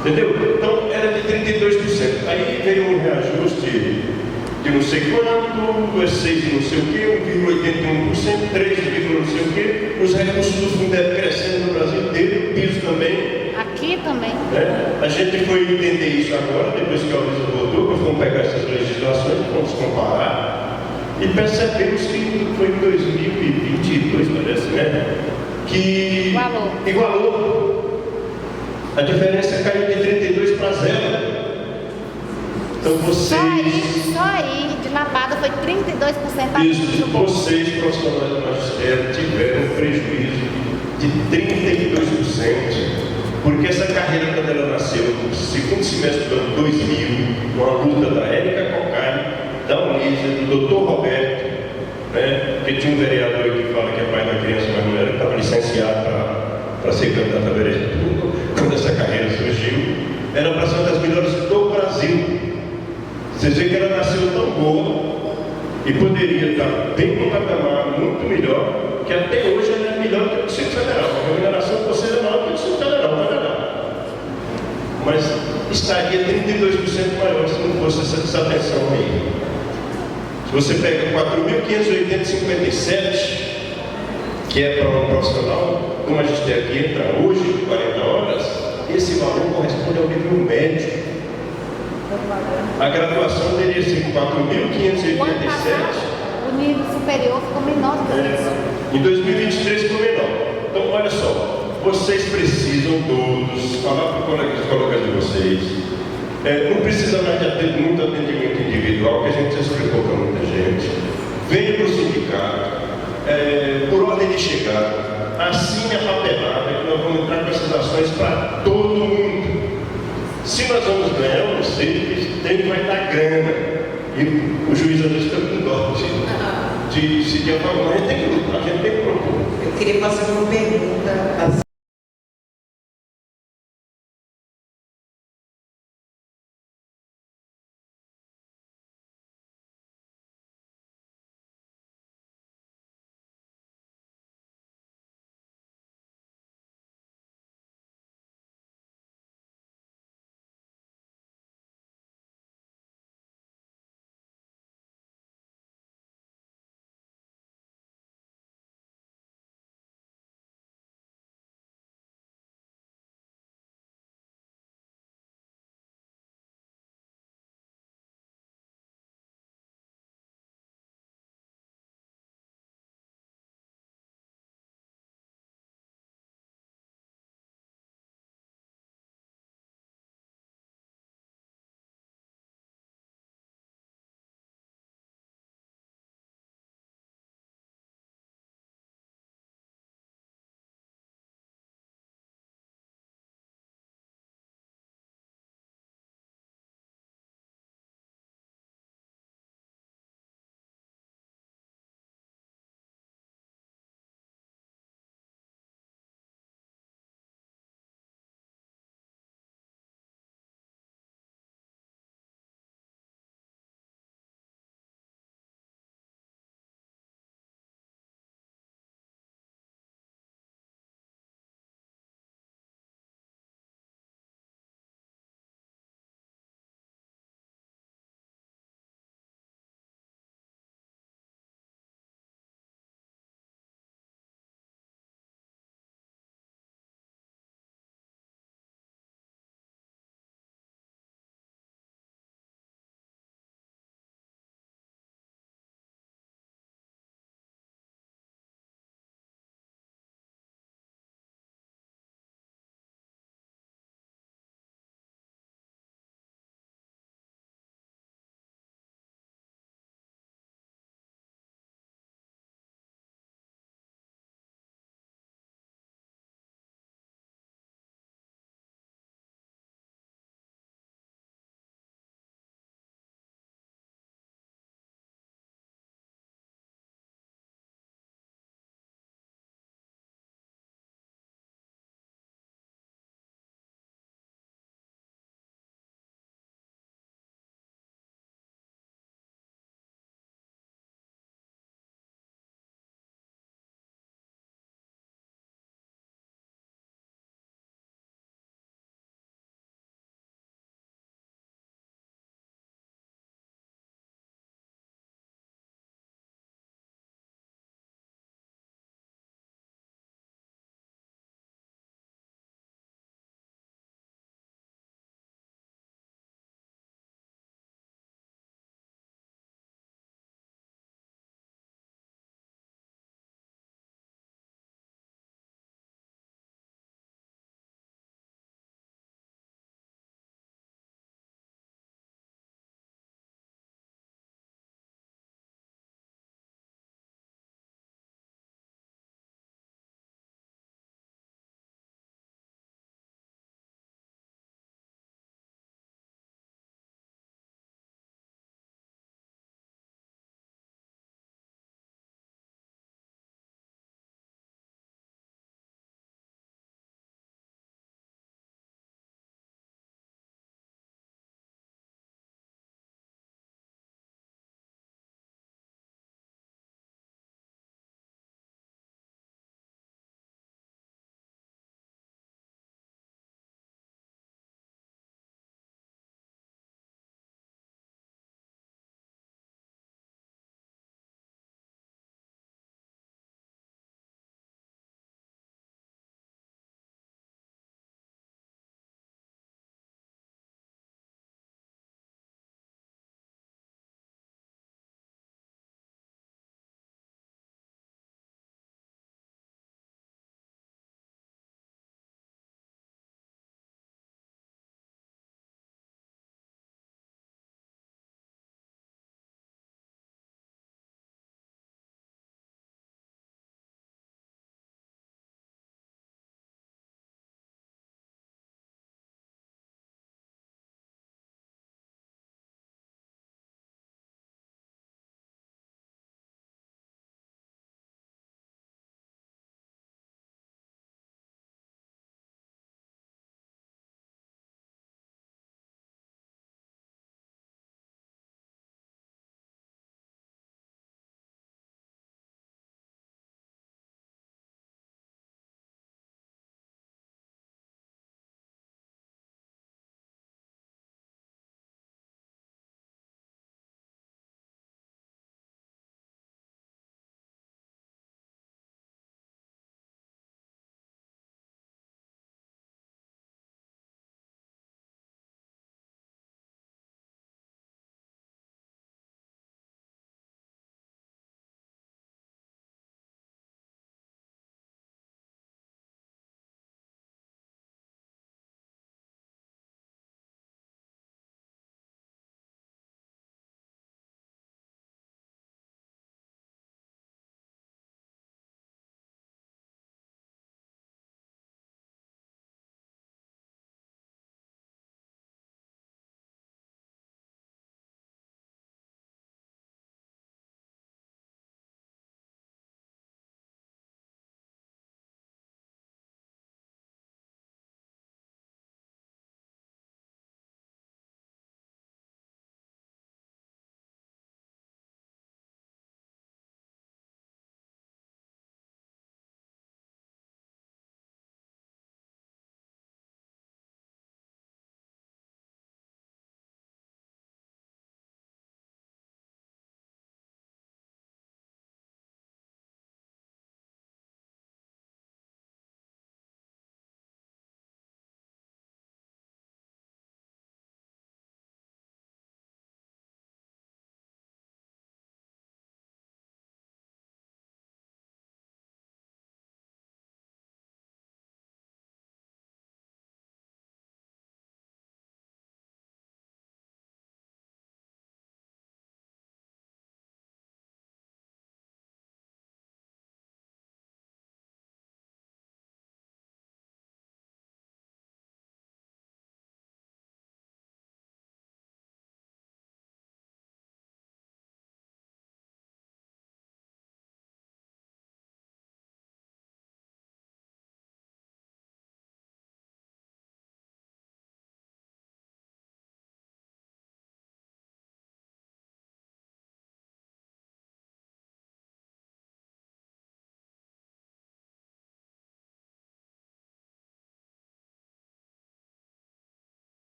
Entendeu? Então era de 32%. Aí veio um reajuste de não sei quanto, é 6 e não sei o quê, 1,81%, 3, não sei o quê. Os recursos do Fundeb crescendo no Brasil inteiro, o piso também. Aqui também. A gente foi entender isso agora, depois que a Luísa voltou, fomos pegar essas legislações, fomos comparar e percebemos que foi em 2022, parece, né? Que igualou. A diferença caiu de 32 para 0. Então vocês. Só aí, de lapada, foi 32%. Isso, vocês, profissionais do magistério, tiveram um prejuízo de 32%. Porque essa carreira, quando ela nasceu, no segundo semestre do ano 2000, uma luta da Érica Cocai, da Unísia, do Dr. Roberto, né? Porque tinha um vereador que fala que é pai da criança, mas não era, que estava licenciado para ser candidato a vereador. Quando essa carreira surgiu, era para ser uma das melhores do Brasil. Vocês veem que ela nasceu tão boa e poderia estar bem no patamar muito melhor, que até hoje ela é melhor que o Distrito Federal. A remuneração de vocês é maior que o Distrito Federal, não é verdade? Mas estaria 32% maior se não fosse essa desatenção aí. Se você pega 4.580,57, que é para um profissional do magistério que entra hoje, 40 horas, esse valor corresponde ao nível médio. A graduação teria sido 4.587. O nível superior ficou menor do que isso. Em 2023 ficou menor. Então, olha só, vocês precisam todos falar para os colegas de vocês. Não precisa mais de muito atendimento individual, que a gente já explicou para muita gente. Venha para o sindicato, por ordem de chegada, assine a papelada, que nós vamos entrar com essas ações para todo mundo. Se nós vamos ganhar, eu não sei, vai dar grana. E o juiz às vezes fica com dó de decidir a favor. A gente tem que lutar, a gente tem que propor. Eu queria fazer uma pergunta